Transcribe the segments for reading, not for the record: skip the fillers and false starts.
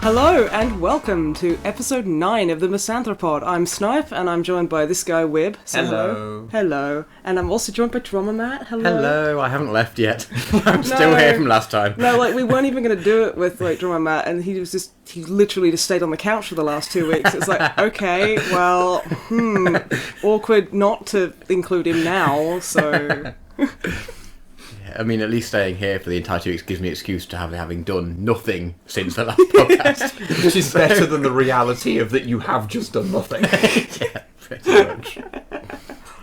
Hello and welcome to episode 9 of the MisanthroPod. I'm Snipe and I'm joined by this guy Wib. Say hello. Hello. And I'm also joined by Drummer Matt. Hello. Hello, I haven't left yet. I'm still here from last time. No, we weren't even going to do it with Drummer Matt, and he literally just stayed on the couch for the last 2 weeks. It's like, okay, well, awkward not to include him now, so... I mean, at least staying here for the entire 2 weeks gives me an excuse to having done nothing since the last podcast. Which is better than the reality of that you have just done nothing. Yeah, pretty much.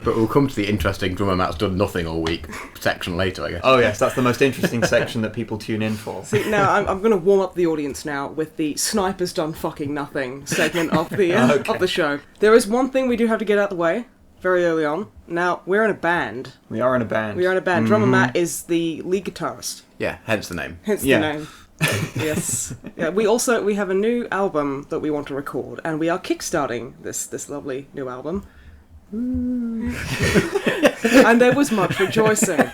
But we'll come to the interesting Drummer Matt's done nothing all week section later, I guess. Oh yes, that's the most interesting section that people tune in for. See, now I'm going to warm up the audience now with the Sniper's done fucking nothing segment of the show. There is one thing we do have to get out of the way. Very early on. Now, we're in a band. We are in a band. Mm-hmm. Drummer Matt is the lead guitarist. Yeah, hence the name. The name. Yes. Yeah. We have a new album that we want to record, and we are kickstarting this lovely new album. And there was much rejoicing.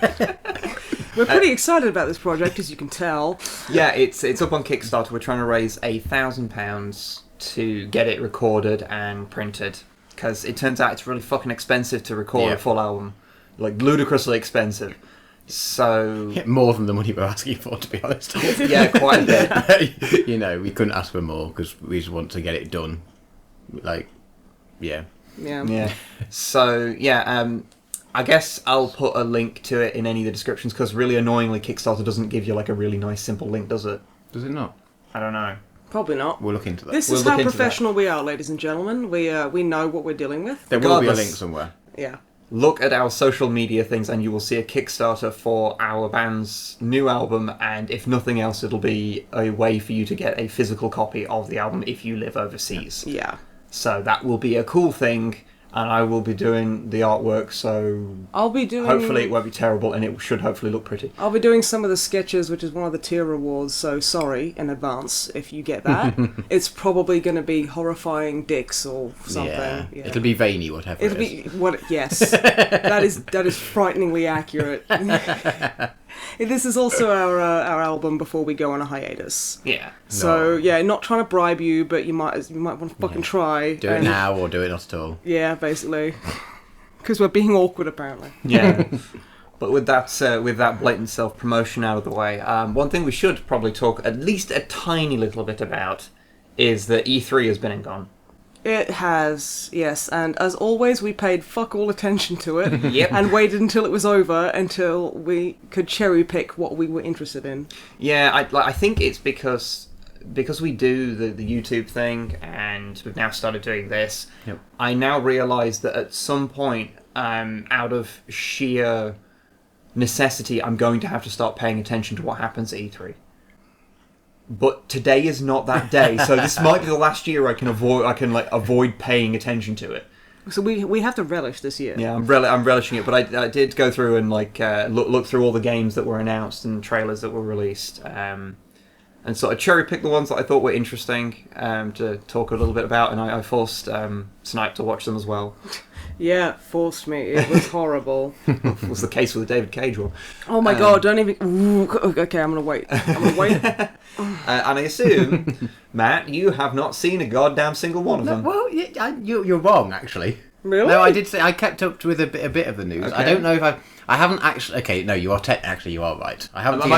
We're pretty excited about this project, as you can tell. Yeah, it's up on Kickstarter. We're trying to raise £1,000 to get it recorded and printed. Because it turns out it's really fucking expensive to record a full album. Like, ludicrously expensive. So... Yeah, more than the money we're asking for, to be honest. Yeah, quite a bit. You know, we couldn't ask for more, because we just want to get it done. Like, yeah. Yeah. So, I guess I'll put a link to it in any of the descriptions, because really annoyingly, Kickstarter doesn't give you, like, a really nice, simple link, does it? Does it not? I don't know. Probably not. We'll look into that. This is how professional we are, ladies and gentlemen. We know what we're dealing with. There will be a link somewhere. Yeah. Look at our social media things and you will see a Kickstarter for our band's new album, and if nothing else, it'll be a way for you to get a physical copy of the album if you live overseas. Yeah. So that will be a cool thing, and I will be doing the artwork, so hopefully it won't be terrible, and it should hopefully look pretty. I'll be doing some of the sketches, which is one of the tier rewards, so sorry in advance if you get that. It's probably going to be horrifying dicks or something. Yeah. It'll be veiny, whatever It'll be yes. That is frighteningly accurate. This is also our album before we go on a hiatus. Yeah. So not trying to bribe you, but you might want to fucking try. Do it now or do it not at all. Yeah, basically, because we're being awkward apparently. Yeah. But with that blatant self-promotion out of the way, one thing we should probably talk at least a tiny little bit about is that E3 has been and gone. It has, yes, and as always, we paid fuck all attention to it, Yep. and waited until it was over until we could cherry pick what we were interested in. Yeah, I think it's because we do the YouTube thing, and we've now started doing this. Yep. I now realise that at some point, out of sheer necessity, I'm going to have to start paying attention to what happens at E3. But today is not that day, so this might be the last year I can avoid paying attention to it. So we have to relish this year. Yeah, I'm relishing it, but I did go through and look through all the games that were announced and trailers that were released, and sort of cherry pick the ones that I thought were interesting to talk a little bit about, and I forced Snipe to watch them as well. Yeah, forced me. It was horrible. It was the case with the David Cage one. Oh my god, don't even... Ooh, okay, I'm going to wait. And I assume, Matt, you have not seen a goddamn single one of them. Well, you're wrong, actually. Really? No, I did say I kept up with a bit of the news. Okay. I don't know if I haven't actually... Okay, no, you are right. I haven't seen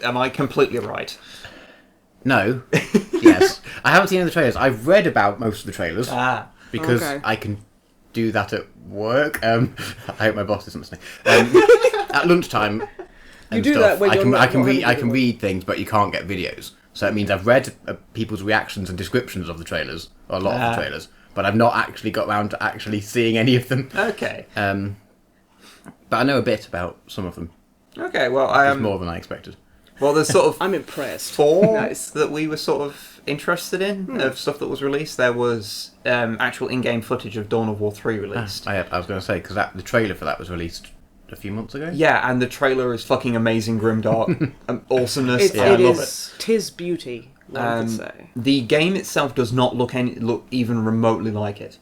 Am I completely right? No. Yes. I haven't seen any of the trailers. I've read about most of the trailers. Because I can do that at work. I hope my boss isn't listening. At lunchtime, you do that when I can read things, but you can't get videos. So it means I've read people's reactions and descriptions of the trailers, or a lot of the trailers, but I've not actually got around to actually seeing any of them. Okay. But I know a bit about some of them. Okay, well, it's more than I expected. Well, there's sort of I'm impressed. four that we were sort of interested in of stuff that was released. There was actual in-game footage of Dawn of War 3 released. I was going to say, because the trailer for that was released a few months ago. Yeah, and the trailer is fucking amazing, grimdark, awesomeness. I love it. Tis beauty, one could say. The game itself does not look even remotely like it.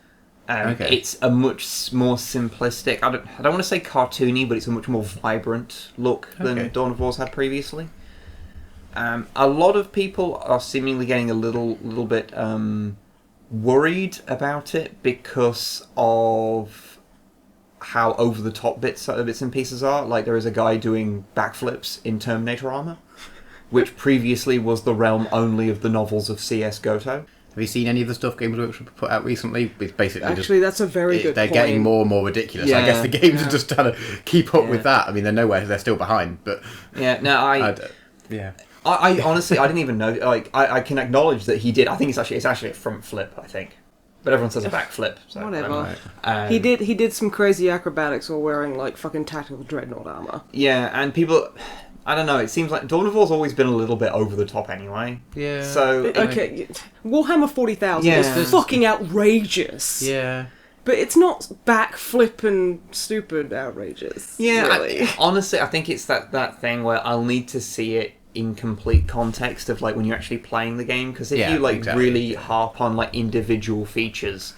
It's a much more simplistic. I don't want to say cartoony, but it's a much more vibrant look than Dawn of War's had previously. A lot of people are seemingly getting a little bit worried about it because of how over the top bits and pieces are. Like, there is a guy doing backflips in Terminator armor, which previously was the realm only of the novels of C.S. Goto. Have you seen any of the stuff Games Workshop put out recently? It's basically actually, that's a very good point. They're getting more and more ridiculous. Yeah, I guess the games are just trying to keep up with that. I mean, they're nowhere. They're still behind. But I honestly, I didn't even know. Like, I can acknowledge that he did. I think it's actually a front flip. I think, but everyone says a back flip. So whatever. He did some crazy acrobatics while wearing like fucking tactical dreadnought armor. Yeah, and people. I don't know, it seems like Dawn of War's always been a little bit over the top anyway. Yeah. So okay, Warhammer 40,000 is fucking outrageous. Yeah. But it's not backflip and stupid outrageous. Yeah, really. Honestly, I think it's that thing where I'll need to see it in complete context of like when you're actually playing the game, because if you really harp on like individual features,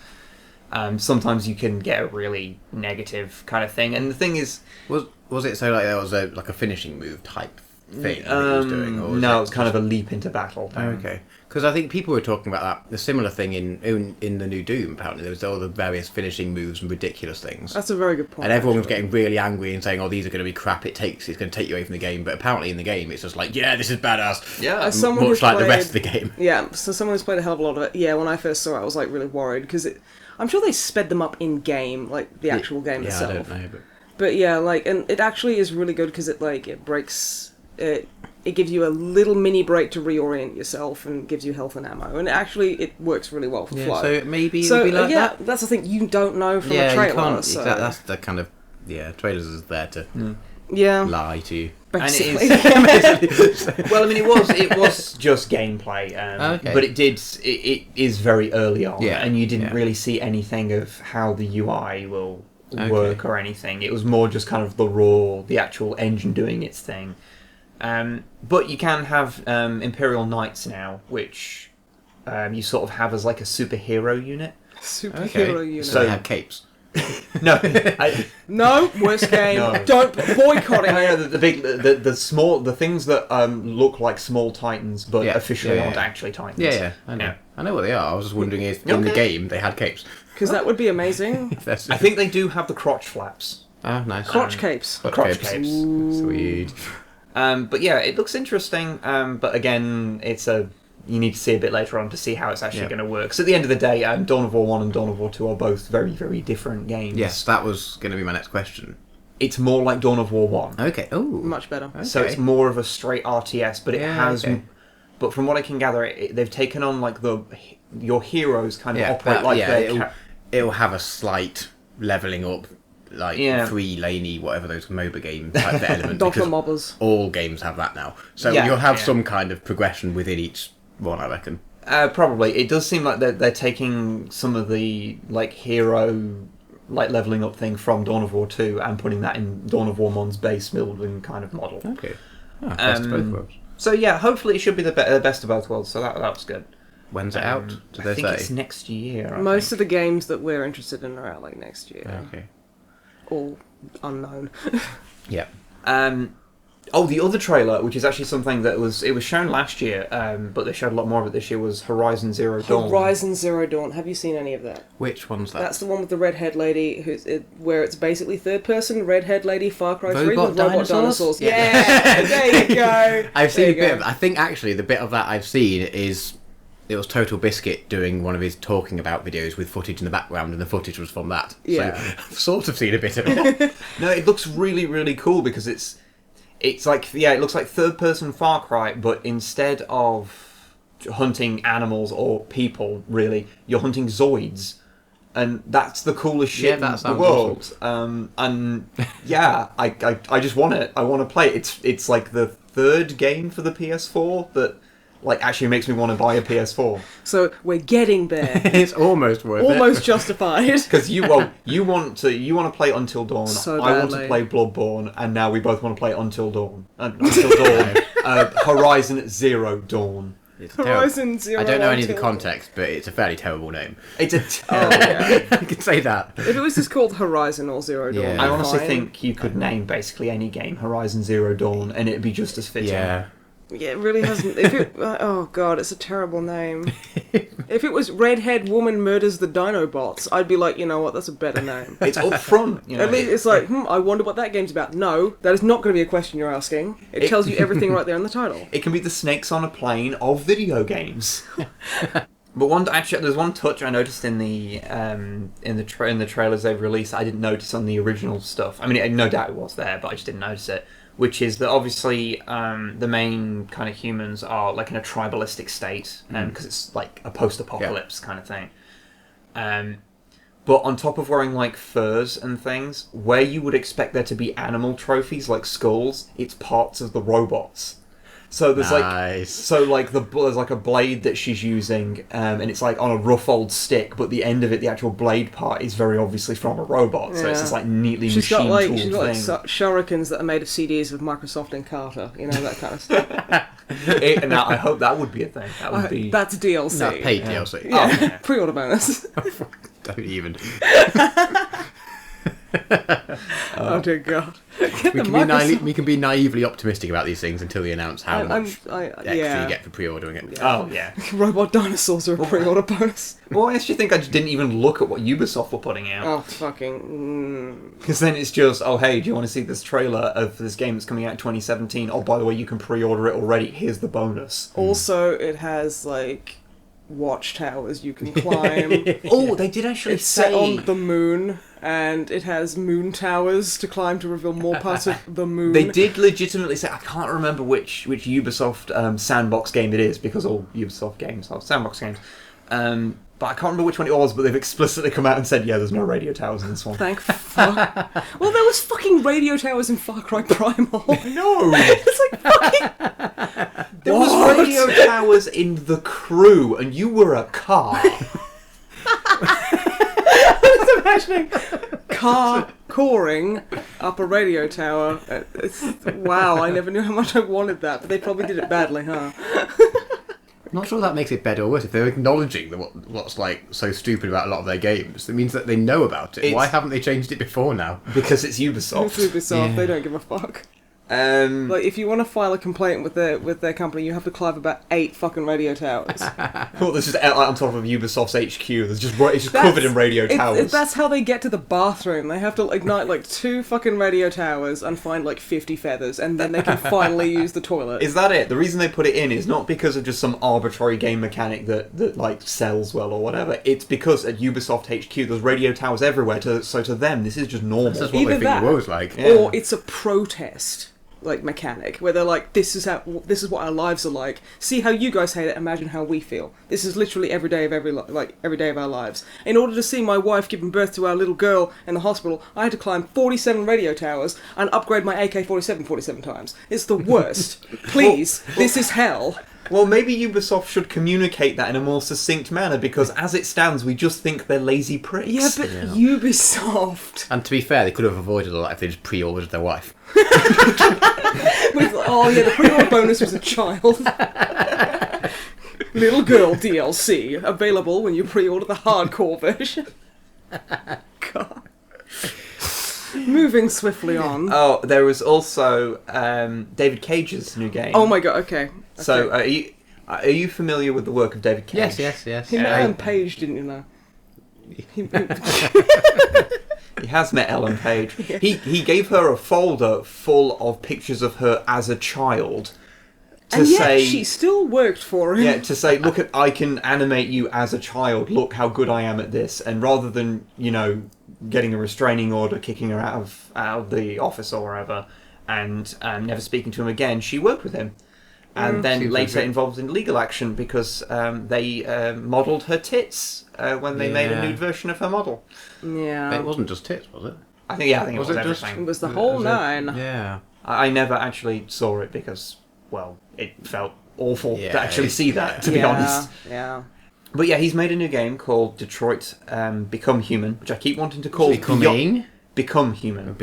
sometimes you can get a really negative kind of thing. And the thing is, was it so like there was a finishing move type thing that he was doing? Or no, it was kind of a leap into battle. Okay. Because I think people were talking about that, the similar thing in the new Doom, apparently. There was all the various finishing moves and ridiculous things. That's a very good point. And everyone was getting really angry and saying, oh, these are going to be crap, it's going to take you away from the game. But apparently in the game, it's just like, yeah, this is badass. Yeah. Much like the rest of the game. Yeah, so someone who's played a hell of a lot of it, when I first saw it, I was like really worried, because I'm sure they sped them up in-game, like the actual game itself. I don't know, But yeah, like, and it actually is really good, because it breaks... It gives you a little mini break to reorient yourself and gives you health and ammo. And actually, it works really well for flow. So maybe it'll be like that? That's the thing. You don't know from a trailer. You can't, that's the kind of... Yeah, trailers is there to lie to you. Basically. And it is, well, I mean, it was just gameplay. But it is very early on. Yeah, and you didn't really see anything of how the UI will work or anything. It was more just kind of the actual engine doing its thing. But you can have Imperial Knights now, which you sort of have as like a superhero unit. Superhero unit. So they have capes. No, no, worst game. No. Don't boycott it. The things that look like small Titans, but officially aren't actually Titans. Yeah, I know. I know what they are. I was just wondering if in the game they had capes. Because that would be amazing. I think they do have the crotch flaps. Oh, nice. Crotch capes. Crotch capes. Sweet. But yeah, it looks interesting. But again, you need to see a bit later on to see how it's actually going to work. So at the end of the day, Dawn of War 1 and Dawn of War 2 are both very, very different games. Yes, that was going to be my next question. It's more like Dawn of War 1. Okay. Oh, much better. Okay. So it's more of a straight RTS, but it has... Okay. But from what I can gather, they've taken on like your heroes kind of operate like it'll have a slight levelling up, like 3-laney, whatever those MOBA game type element. Dogma mobbers. All games have that now. So you'll have some kind of progression within each one, I reckon. Probably. It does seem like they're taking some of the like hero like levelling up thing from Dawn of War 2 and putting that in Dawn of War 1's base building kind of model. Okay. Best of both worlds. So yeah, hopefully it should be the best of both worlds, so that was good. When's it out? I think it's next year. Most of the games that we're interested in are out like next year. Okay. All unknown. Yeah. The other trailer, which is actually something that was shown last year, but they showed a lot more of it this year, was Horizon Zero Dawn. Horizon Zero Dawn. Have you seen any of that? Which one's that? That's the one with the redhead lady, where it's basically third person, redhead lady, Far Cry 3 with robot dinosaurs. Yeah, there you go. I've seen a bit of. I think actually the bit of that I've seen is it was Total Biscuit doing one of his talking about videos with footage in the background, and the footage was from that. Yeah. So I've sort of seen a bit of it. No, it looks really, really cool because it's like, it looks like third-person Far Cry, but instead of hunting animals or people, really, you're hunting Zoids. And that's the coolest shit in the world. Awesome. And yeah, I just want it. I want to play it. It's like the third game for the PS4 that actually makes me want to buy a PS4. So we're getting there. It's almost worth it. Almost justified. Because you want to play Until Dawn. So I want to badly. play Bloodborne, and now we both want to play Until Dawn. Horizon Zero Dawn. It's Horizon terrible. Zero. I don't know any of the Until- context, but it's a fairly terrible name. It's a Oh, yeah. I can say that. If it was just called Horizon or Zero Dawn, Yeah. it'd I be honestly fine. think you could name basically any game Horizon Zero Dawn, and it'd be just as fitting. Yeah. Yeah, it really hasn't. If it, oh god, it's a terrible name. If it was Redhead Woman Murders the Dinobots, I'd be like, you know what, that's a better name. It's up front. You know, At least it's like, I wonder what that game's about. No, that is not going to be a question you're asking. It tells you everything right there in the title. it can be the snakes on a plane of video games. But there's one touch I noticed in the trailers they've released I didn't notice on the original stuff. I mean, no doubt it was there, but I just didn't notice it. Which is that obviously the main kind of humans are like in a tribalistic state, because it's like a post-apocalypse kind of thing. But on top of wearing like furs and things, where you would expect there to be animal trophies like skulls, it's parts of the robots. So there's Nice. there's like a blade that she's using, and it's like on a rough old stick, but the end of it, the actual blade part, is very obviously from a robot. So it's this like neatly She's got machine like tooled thing. shurikens that are made of CDs of Microsoft and Carter, you know, that kind of stuff. Now I hope that would be a thing. That would be. That's DLC. No, paid DLC. Yeah, Oh, yeah. pre-order bonus. Don't even. Oh dear God! We can be naively optimistic about these things until we announce how much extra yeah. you get for pre-ordering it. Oh yeah. Robot dinosaurs are a pre-order bonus. Well, I actually think I just didn't even look at what Ubisoft were putting out. Oh fucking! Because then it's just, oh hey, do you want to see this trailer of this game that's coming out in 2017? Oh, by the way, you can pre-order it already. Here's the bonus. Also, it has like watchtowers you can climb. Oh, they did actually It's set on the moon, and it has moon towers to climb to reveal more parts of the moon. They did legitimately say, I can't remember which Ubisoft sandbox game it is, because all Ubisoft games are sandbox games. But I can't remember which one it was, but they've explicitly come out and said, yeah, there's no radio towers in this one. Thank fuck. Well, there was fucking radio towers in Far Cry Primal. No! It's like fucking... There was radio towers in the crew, and you were a car. I was imagining car coring up a radio tower. Wow, I never knew how much I wanted that, but they probably did it badly, huh? I'm not sure that makes it better or worse. If they're acknowledging what's like so stupid about a lot of their games, it means that they know about it. Why haven't they changed it before now? Because it's Ubisoft. It's Ubisoft, Yeah. they don't give a fuck. Like, if you want to file a complaint with their company, you have to climb about 8 fucking radio towers. Well, this is on top of Ubisoft's HQ. It's just covered in radio towers. That's how they get to the bathroom. They have to ignite like 2 fucking radio towers and find like 50 feathers, and then they can finally use the toilet. Is that it? The reason they put it in is not because of just some arbitrary game mechanic that like sells well or whatever. It's because at Ubisoft HQ there's radio towers everywhere. So to them, this is just normal. This is what Either they think that, the world's like. Yeah. Or it's a protest like mechanic where they're like, this is what our lives are like. See how you guys hate it, imagine how we feel. This is literally every day of every day of our lives. In order to see my wife giving birth to our little girl in the hospital, I had to climb 47 radio towers and upgrade my AK-47 47 times. It's the worst. Please, this is hell. Well, maybe Ubisoft should communicate that in a more succinct manner, because as it stands, we just think they're lazy pricks. Yeah, but Ubisoft. And to be fair, they could have avoided a lot if they just pre-ordered their wife. The pre-order bonus was a child. Little girl DLC available when you pre-order the hardcore version. God. Moving swiftly on. Oh, there was also David Cage's new game. Oh my god. Okay. So, are you familiar with the work of David Cage? Yes. He met Ellen Page, didn't you know? He has met Ellen Page. He gave her a folder full of pictures of her as a child. And yet she still worked for him. Yeah, to say, look, I can animate you as a child. Look how good I am at this. And rather than, getting a restraining order, kicking her out of the office or wherever, and never speaking to him again, she worked with him. And then later involved in legal action because they modelled her tits when they made a nude version of her model. Yeah. But it wasn't just tits, was it? I think it was everything. It was the whole nine. Yeah. I never actually saw it because, well, it felt awful to actually see that, to be honest. Yeah. But yeah, he's made a new game called Detroit Become Human, which I keep wanting to call Become Human.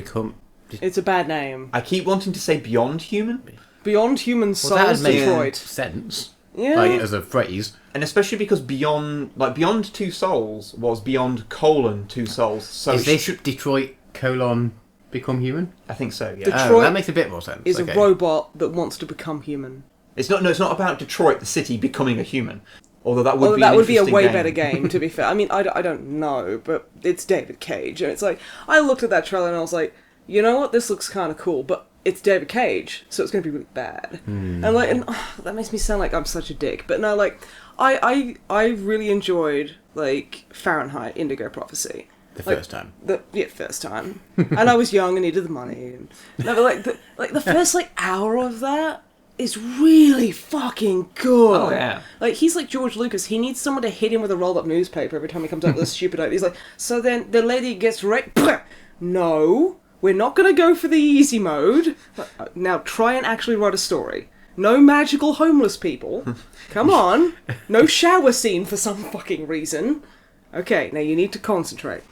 It's a bad name. I keep wanting to say Beyond Human. Beyond Human Souls Detroit. Sense. Yeah. Like, as a phrase. And especially because Beyond Two Souls was Beyond : Two Souls. So is this Detroit : Become Human? I think so, yeah. Detroit that makes a bit more sense. Is a robot that wants to become human. It's not about Detroit, the city, becoming a human. Although that would be a way game. better game, to be fair. I mean, I don't know, but it's David Cage. And it's like, I looked at that trailer and I was like, you know what, this looks kind of cool, but it's David Cage, so it's going to be really bad. And that makes me sound like I'm such a dick. But no, like, I really enjoyed, like, Fahrenheit Indigo Prophecy. The first time. First time. And I was young and needed the money. No, but the first, like, hour of that is really fucking good. Oh, yeah. Like, he's like George Lucas. He needs someone to hit him with a rolled-up newspaper every time he comes up with a stupid idea. He's like, so then the lady gets raped. No. We're not going to go for the easy mode. Now try and actually write a story. No magical homeless people. Come on. No shower scene for some fucking reason. Okay, now you need to concentrate.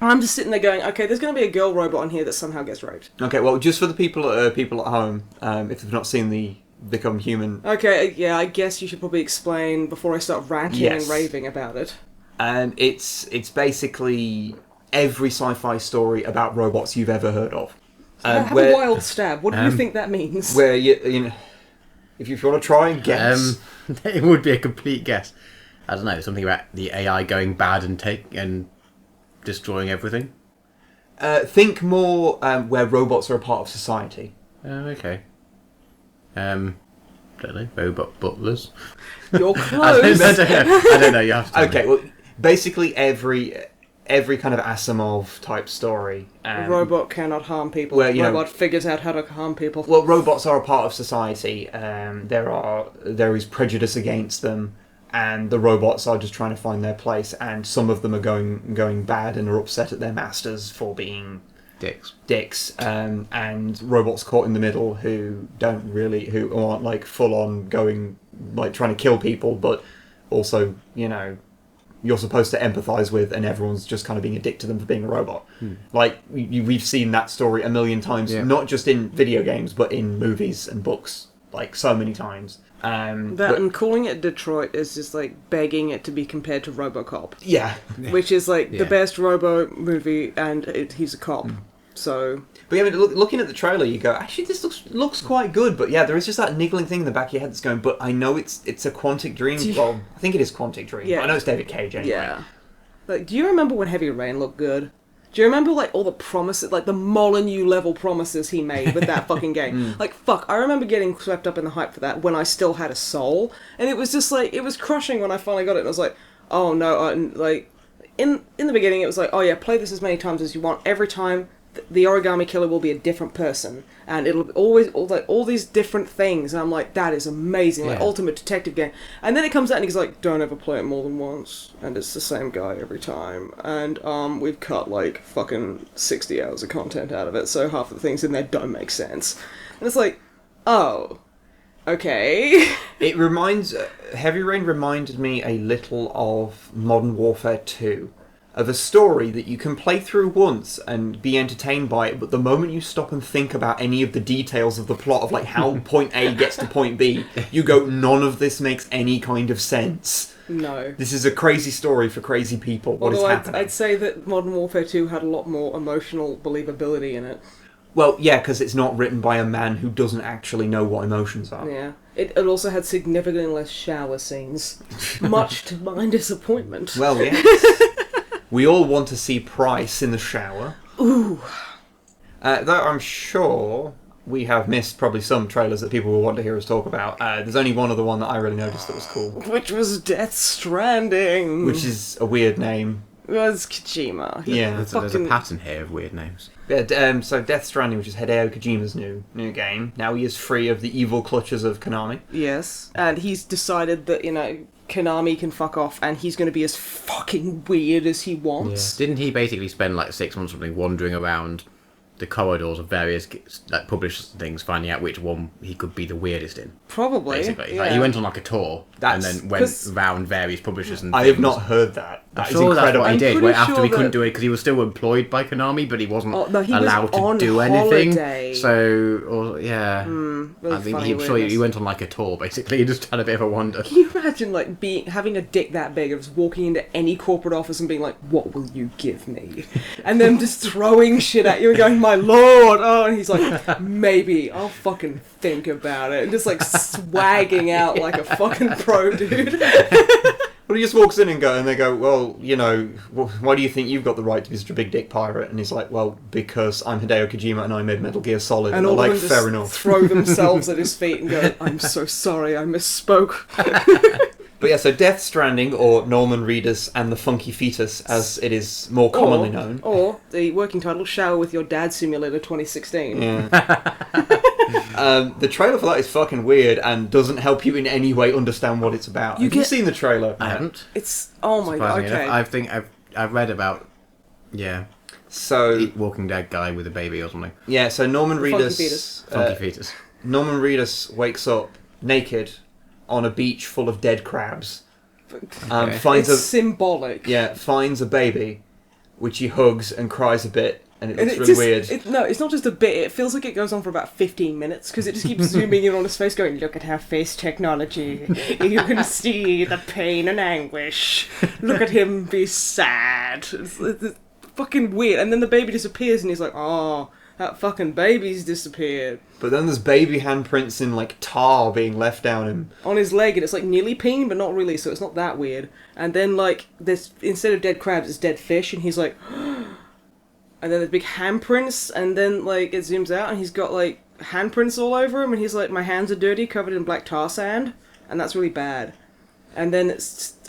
I'm just sitting there going, okay, there's going to be a girl robot on here that somehow gets raped. Okay, well, just for the people at home, if they've not seen the Become Human... Okay, yeah, I guess you should probably explain before I start ranting and raving about it. It's basically... every sci-fi story about robots you've ever heard of. Have a wild stab. What do you think that means? Where you know, if you want to try and guess, it would be a complete guess. I don't know, something about the AI going bad and destroying everything. Think more where robots are a part of society. Okay. Don't know, robot butlers. You're close. I don't know. You have to. Okay, well, basically every kind of Asimov type story. A robot cannot harm people. Where, robot figures out how to harm people. Well, robots are a part of society. There is prejudice against them, and the robots are just trying to find their place. And some of them are going bad and are upset at their masters for being dicks. And robots caught in the middle who aren't like full on going like trying to kill people, but also you're supposed to empathise with, and everyone's just kind of being a dick to them for being a robot. Like, we've seen that story a million times, not just in video games, but in movies and books, like, so many times. And calling it Detroit is just, like, begging it to be compared to RoboCop. Yeah. Which is, like, the best Robo movie, and he's a cop. So... But yeah, I mean, looking at the trailer, you go, actually, this looks quite good. But yeah, there is just that niggling thing in the back of your head that's going, but I know it's a Quantic Dream. Well, I think it is Quantic Dream. Yeah. But I know it's David Cage anyway. Yeah. Like, do you remember when Heavy Rain looked good? Do you remember, like, all the promises, like, the Molyneux level promises he made with that fucking game? Like, fuck, I remember getting swept up in the hype for that when I still had a soul. And it was just, like, it was crushing when I finally got it. And I was like, oh, no, like, in the beginning, it was like, oh, yeah, play this as many times as you want. Every time... the origami killer will be a different person, and it'll always all these different things, and I'm like, that is amazing, like ultimate detective game. And then it comes out and he's like, don't ever play it more than once, and it's the same guy every time, and we've cut like fucking 60 hours of content out of it, so half of the things in there don't make sense. And it's like, oh, okay. It reminds Heavy Rain reminded me a little of Modern Warfare 2. Of a story that you can play through once and be entertained by it, but the moment you stop and think about any of the details of the plot of like how point A gets to point B, you go, none of this makes any kind of sense. No. This is a crazy story for crazy people. What is happening? I'd say that Modern Warfare 2 had a lot more emotional believability in it. Well, yeah, because it's not written by a man who doesn't actually know what emotions are. Yeah. It also had significantly less shower scenes, much to my disappointment. Well, yes. We all want to see Price in the shower. Ooh. Though I'm sure we have missed probably some trailers that people will want to hear us talk about. There's only one other one that I really noticed that was cool. Which was Death Stranding. Which is a weird name. It was Kojima. There's a pattern here of weird names. Yeah, so Death Stranding, which is Hideo Kojima's new game. Now he is free of the evil clutches of Konami. Yes. And he's decided that, Konami can fuck off, and he's going to be as fucking weird as he wants. Yeah. Didn't he basically spend like 6 months or something wandering around the corridors of various like publishers and things, finding out which one he could be the weirdest in. Probably. Basically, yeah. like, he went on like a tour and then went around various publishers and things. I have not heard that. That is incredible. That's what he did. Where after sure he couldn't do it because he was still employed by Konami, but he wasn't he allowed was to do on anything. holiday. So, yeah, really I think funny he went on like a tour. Basically, he just had a bit of a wander. Can you imagine like having a dick that big of just walking into any corporate office and being like, "What will you give me?" and then just throwing shit at you and going, "My lord!" Oh, and he's like, "Maybe I'll fucking think about it," and just like swagging out like a fucking pro dude. Well, he just walks in and they go, well, you know, why do you think you've got the right to be such a big dick pirate? And he's like, well, because I'm Hideo Kojima and I made Metal Gear Solid. And all they're of like, them fair just enough. throw themselves at his feet and go, "I'm so sorry, I misspoke." But yeah, so Death Stranding, or Norman Reedus and the Funky Fetus, as it is more commonly known. Or the working title, Shower with Your Dad Simulator 2016. Yeah. The trailer for that is fucking weird and doesn't help you in any way understand what it's about. Have you seen the trailer? I haven't. It's oh my god. Okay. I think I've read about So Walking Dead guy with a baby or something. yeah, so Norman Reedus, Funky fetus. Norman Reedus wakes up naked on a beach full of dead crabs. Finds It's symbolic. finds a baby, which he hugs and cries a bit, and it looks really weird. No, it's not just a bit. It feels like it goes on for about 15 minutes because it just keeps zooming in on his face, going, "Look at her face technology. You can see the pain and anguish. Look at him be sad." It's fucking weird. And then the baby disappears, and he's like, "Oh, that fucking baby's disappeared." But then there's baby handprints in like tar being left down him on his leg, and it's like nearly peen, but not really, so it's not that weird. And then like there's, instead of dead crabs, it's dead fish, and he's like, and then there's big handprints, and then like it zooms out, and he's got like handprints all over him, and he's like, "My hands are dirty, covered in black tar sand," and that's really bad. And then it's just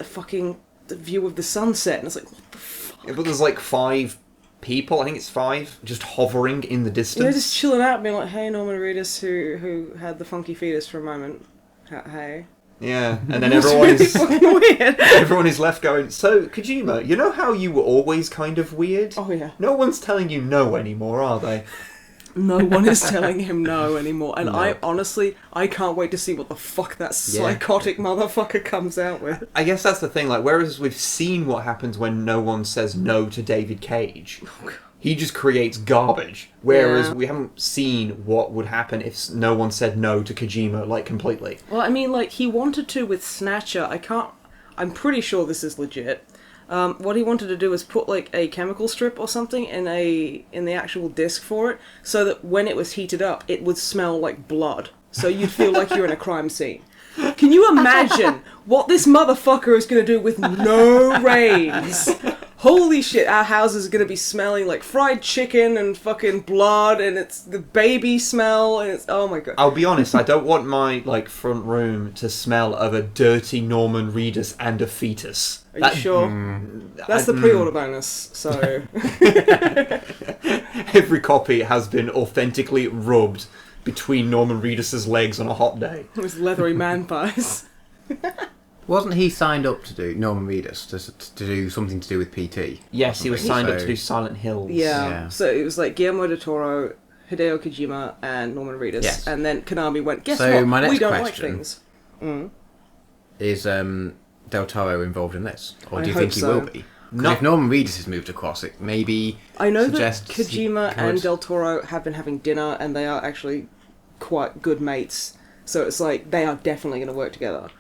the view of the sunset, and it's like, what the fuck? Yeah, but there's like 5 people, I think it's 5, just hovering in the distance. They're just chilling out, being like, "Hey, Norman Reedus, who had the funky fetus for a moment. Hey." Yeah, and then everyone is fucking weird. everyone is left going, "So, Kojima, you know how you were always kind of weird? Oh yeah. No one's telling you no anymore, are they?" No one is telling him no anymore, and no. I can't wait to see what the fuck that psychotic motherfucker comes out with. I guess that's the thing, like, whereas we've seen what happens when no one says no to David Cage, he just creates garbage, whereas we haven't seen what would happen if no one said no to Kojima, like, completely. Well, I mean, like, he wanted to with Snatcher. I'm pretty sure this is legit. What he wanted to do was put like a chemical strip or something in the actual disc for it, so that when it was heated up, it would smell like blood. So you'd feel like you're in a crime scene. Can you imagine what this motherfucker is going to do with no rains? Holy shit, our houses are going to be smelling like fried chicken and fucking blood, and it's the baby smell, and it's, oh my god. I'll be honest, I don't want my, like, front room to smell of a dirty Norman Reedus and a fetus. Are you sure? That's the pre-order bonus, so... Every copy has been authentically rubbed between Norman Reedus's legs on a hot day. With leathery man thighs. Wasn't he signed up to do Norman Reedus to do something to do with PT? Yes, he was signed up to do Silent Hills. Yeah. So it was like Guillermo del Toro, Hideo Kojima, and Norman Reedus. Yes. And then Konami went, guess so what? My next we don't like question things. Is Del Toro involved in this? Or do you I think he hope so. will be? Because if Norman Reedus has moved across, it maybe I know that suggests Kojima and Del Toro have been having dinner, and they are actually quite good mates. So it's like, they are definitely going to work together.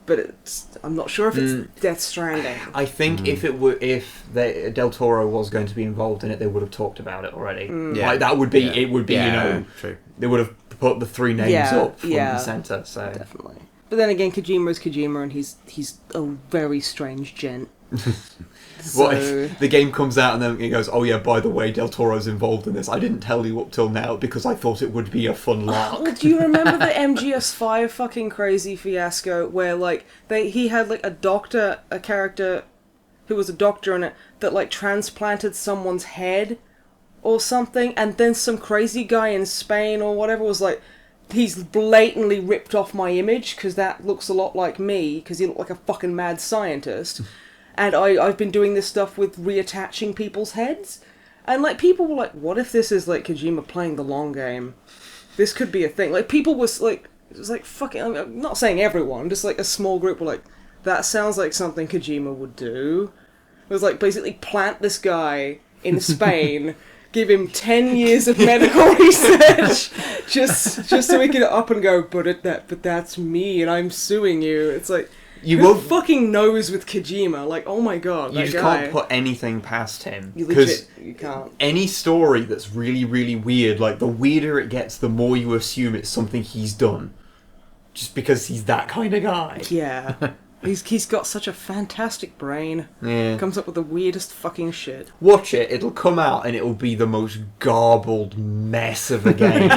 But I'm not sure if it's Death Stranding. I think if Del Toro was going to be involved in it, they would have talked about it already. Yeah. Like, that would be, it would be, true. They would have put the 3 names up from the centre, so... Definitely. But then again, Kojima is Kojima, and he's a very strange gent. So... What if the game comes out and then it goes, "Oh yeah, by the way, Del Toro's involved in this. I didn't tell you up till now because I thought it would be a fun lark." Oh, do you remember the MGS5 fucking crazy fiasco where like he had like a character who was a doctor in it that like transplanted someone's head or something, and then some crazy guy in Spain or whatever was like, he's blatantly ripped off my image because that looks a lot like me because he looked like a fucking mad scientist. And I've been doing this stuff with reattaching people's heads. And, like, people were like, what if this is, like, Kojima playing the long game? This could be a thing. Like, people was like, it was like, fucking, I'm not saying everyone, just, like, a small group were like, that sounds like something Kojima would do. It was like, basically plant this guy in Spain, give him 10 years of medical research, just so he can up and go, but that's me, and I'm suing you. It's like, who fucking knows with Kojima? Like, oh my god, you just can't put anything past him. You can't. Any story that's really, really weird, like, the weirder it gets, the more you assume it's something he's done. Just because he's that kind of guy. Yeah. He's got such a fantastic brain. Yeah. Comes up with the weirdest fucking shit. Watch it, it'll come out and it'll be the most garbled mess of a game.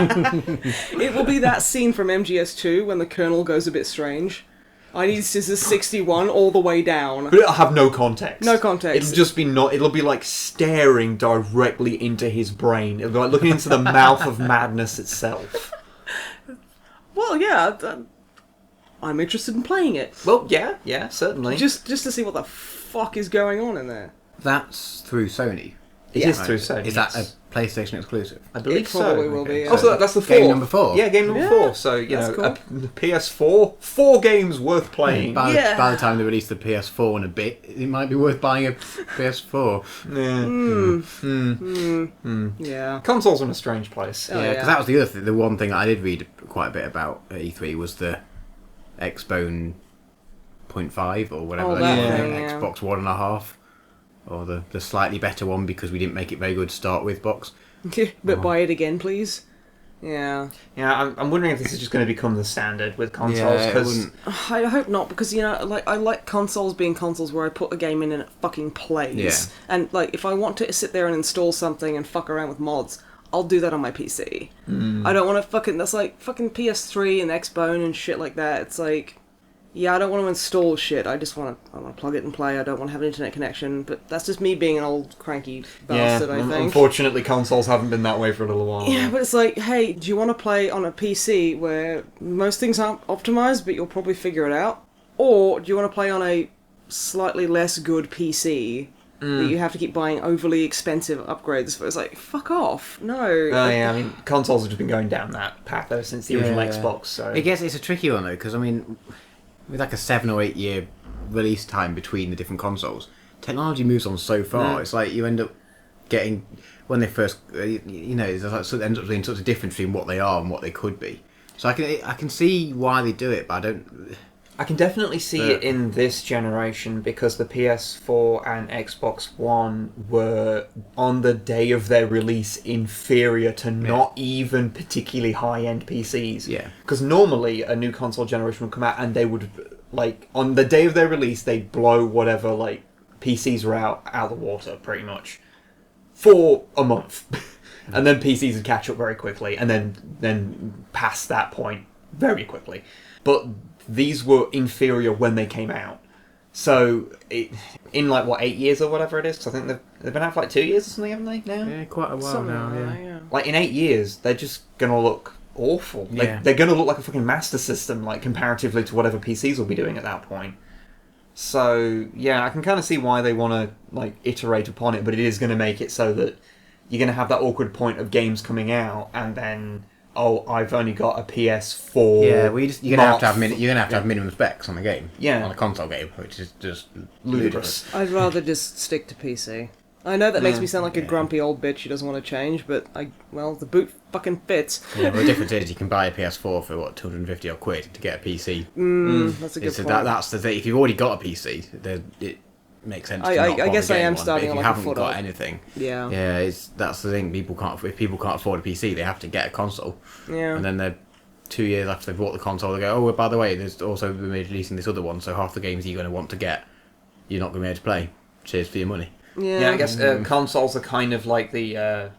It will be that scene from MGS2 when the Colonel goes a bit strange. I need Scissors 61 all the way down. But it'll have no context. No context. It'll just be it'll be like staring directly into his brain. It'll be like looking into the mouth of madness itself. Well, yeah, I'm interested in playing it. Well, yeah, certainly. Just to see what the fuck is going on in there. That's through Sony. It is through Sony. Is that a PlayStation exclusive? I believe so. It probably will be. Yeah. Oh, so that's the 4. Game number 4. Yeah, game number 4. So, you know, cool. The PS4, 4 games worth playing. By the time they release the PS4 in a bit, it might be worth buying a PS4. Yeah. Consoles are in a strange place. Yeah, because that was the other thing. The one thing I did read quite a bit about at E3 was the Xbone 0.5 or whatever. Xbox 1.5. Or the slightly better one because we didn't make it very good to start with box. But buy it again, please. Yeah. Yeah, I'm wondering if this is just going to become the standard with consoles. Cause I hope not, because, you know, like, I like consoles being consoles where I put a game in and it fucking plays. Yeah. And, like, if I want to sit there and install something and fuck around with mods, I'll do that on my PC. I don't want to that's like fucking PS3 and Xbone and shit like that. It's like, yeah, I don't want to install shit. I want to plug it and play. I don't want to have an internet connection. But that's just me being an old cranky bastard, I think. Unfortunately, consoles haven't been that way for a little while. Yeah, but it's like, hey, do you want to play on a PC where most things aren't optimized, but you'll probably figure it out? Or do you want to play on a slightly less good PC that you have to keep buying overly expensive upgrades for? It's like, fuck off. No. Yeah, I mean, consoles have just been going down that path ever since the original Xbox. So I guess it's a tricky one, though, because, I mean, with like a 7 or 8 year release time between the different consoles, technology moves on so far. It's like you end up getting, when they first, you know, it ends up being such a difference between what they are and what they could be. So I can see why they do it, but I can definitely see it in this generation because the PS4 and Xbox One were, on the day of their release, inferior to not even particularly high-end PCs. Yeah. Because normally a new console generation would come out and they would, like, on the day of their release, they'd blow whatever, like, PCs were out of the water, pretty much, for a month. And then PCs would catch up very quickly, and then past that point very quickly. But these were inferior when they came out. So, in like, 8 years or whatever it is? Because I think they've been out for like 2 years or something, haven't they, now? Yeah, quite a while something now, like that. Like, in 8 years, they're just going to look awful. Yeah. They're going to look like a fucking Master System, like, comparatively to whatever PCs will be doing at that point. So, yeah, I can kind of see why they want to, like, iterate upon it, but it is going to make it so that you're going to have that awkward point of games coming out, and then, oh, I've only got a PS4. Yeah, you're gonna have to have minimum specs on the game. Yeah. On a console game, which is just ludicrous. I'd rather just stick to PC. I know that makes me sound like a grumpy old bitch who doesn't want to change, but the boot fucking fits. Yeah, well, the difference is you can buy a PS4 for what, 250 odd quid to get a PC. That's a good point. That's the thing. If you've already got a PC, it makes sense. I guess I am starting on like a a foot. If you haven't got off. anything, yeah, that's the thing. If people can't afford a PC, they have to get a console. Yeah, and then they're 2 years after they've bought the console, they go, oh, by the way, there's also been releasing this other one, so half the games you're going to want to get, you're not going to be able to play. Cheers for your money. Yeah, I guess consoles are kind of like the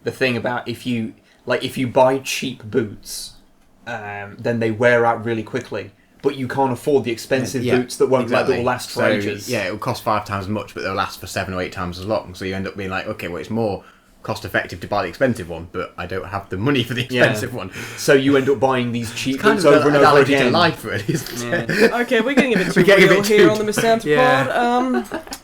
thing about if you buy cheap boots, then they wear out really quickly. But you can't afford the expensive boots that won't that will last for ages. Yeah, it'll cost 5 times as much, but they'll last for 7 or 8 times as long. So you end up being like, okay, well, it's more cost effective to buy the expensive one, but I don't have the money for the expensive one. So you end up buying these cheap boots over and over again. To life, really, isn't it? Okay, we're getting a bit too real here on the MisanthroPod.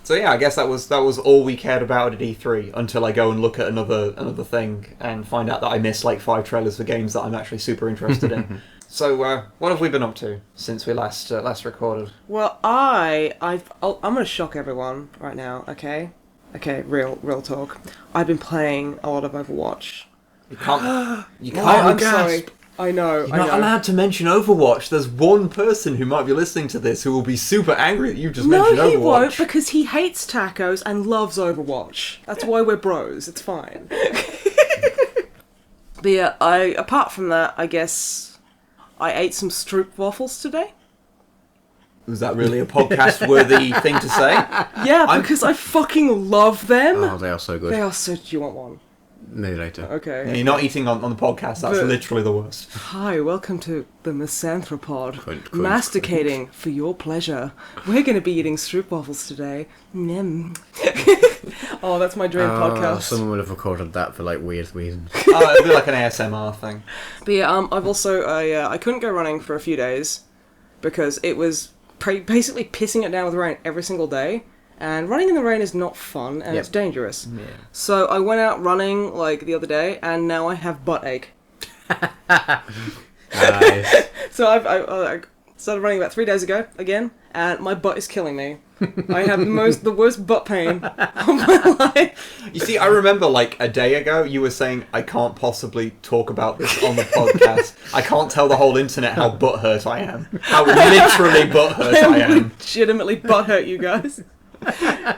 So yeah, I guess that was all we cared about at E3 until I go and look at another thing and find out that I missed like 5 trailers for games that I'm actually super interested in. So what have we been up to since we last recorded? Well, I'm gonna shock everyone right now. Okay, real talk. I've been playing a lot of Overwatch. You can't. I'm sorry. I know. You're not allowed to mention Overwatch. There's one person who might be listening to this who will be super angry that you just mentioned Overwatch. No, he won't, because he hates tacos and loves Overwatch. That's why we're bros. It's fine. But yeah, apart from that, I guess I ate some stroop waffles today. Was that really a podcast-worthy thing to say? Yeah, because I fucking love them. Oh, they are so good. They are so... Do you want one? No, later. Okay. Yeah, you're not eating on the podcast. That's literally the worst. Hi, welcome to the MisanthroPod. Quint. Masticating for your pleasure. We're going to be eating stroop waffles today. Oh, that's my dream podcast. Someone would have recorded that for like weird reasons. It'd be like an ASMR thing. But yeah, I've also I couldn't go running for a few days because it was basically pissing it down with rain every single day. And running in the rain is not fun, and it's dangerous. Yeah. So I went out running, like, the other day, and now I have butt ache. Nice. So I started running about 3 days ago, again, and my butt is killing me. I have the worst butt pain of my life. You see, I remember, like, a day ago, you were saying, I can't possibly talk about this on the podcast. I can't tell the whole internet how butthurt I am. How literally butthurt I am. Legitimately butthurt, you guys.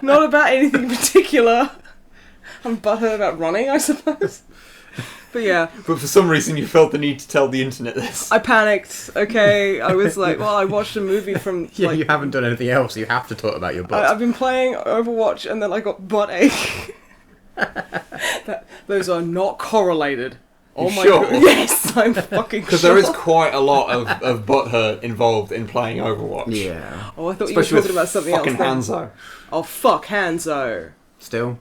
Not about anything in particular. I'm butthurt about running, I suppose. But yeah. But for some reason you felt the need to tell the internet this. I panicked, okay? I was like, well, I watched a movie from... Yeah, like, you haven't done anything else. You have to talk about your butt. I've been playing Overwatch and then I got butt ache. Those are not correlated. Oh my sure? God. Yes, I'm fucking sure. Because there is quite a lot of butthurt involved in playing Overwatch. Yeah. Oh, I thought Especially you were talking about something else. Fucking Hanzo. Oh, fuck Hanzo. Still?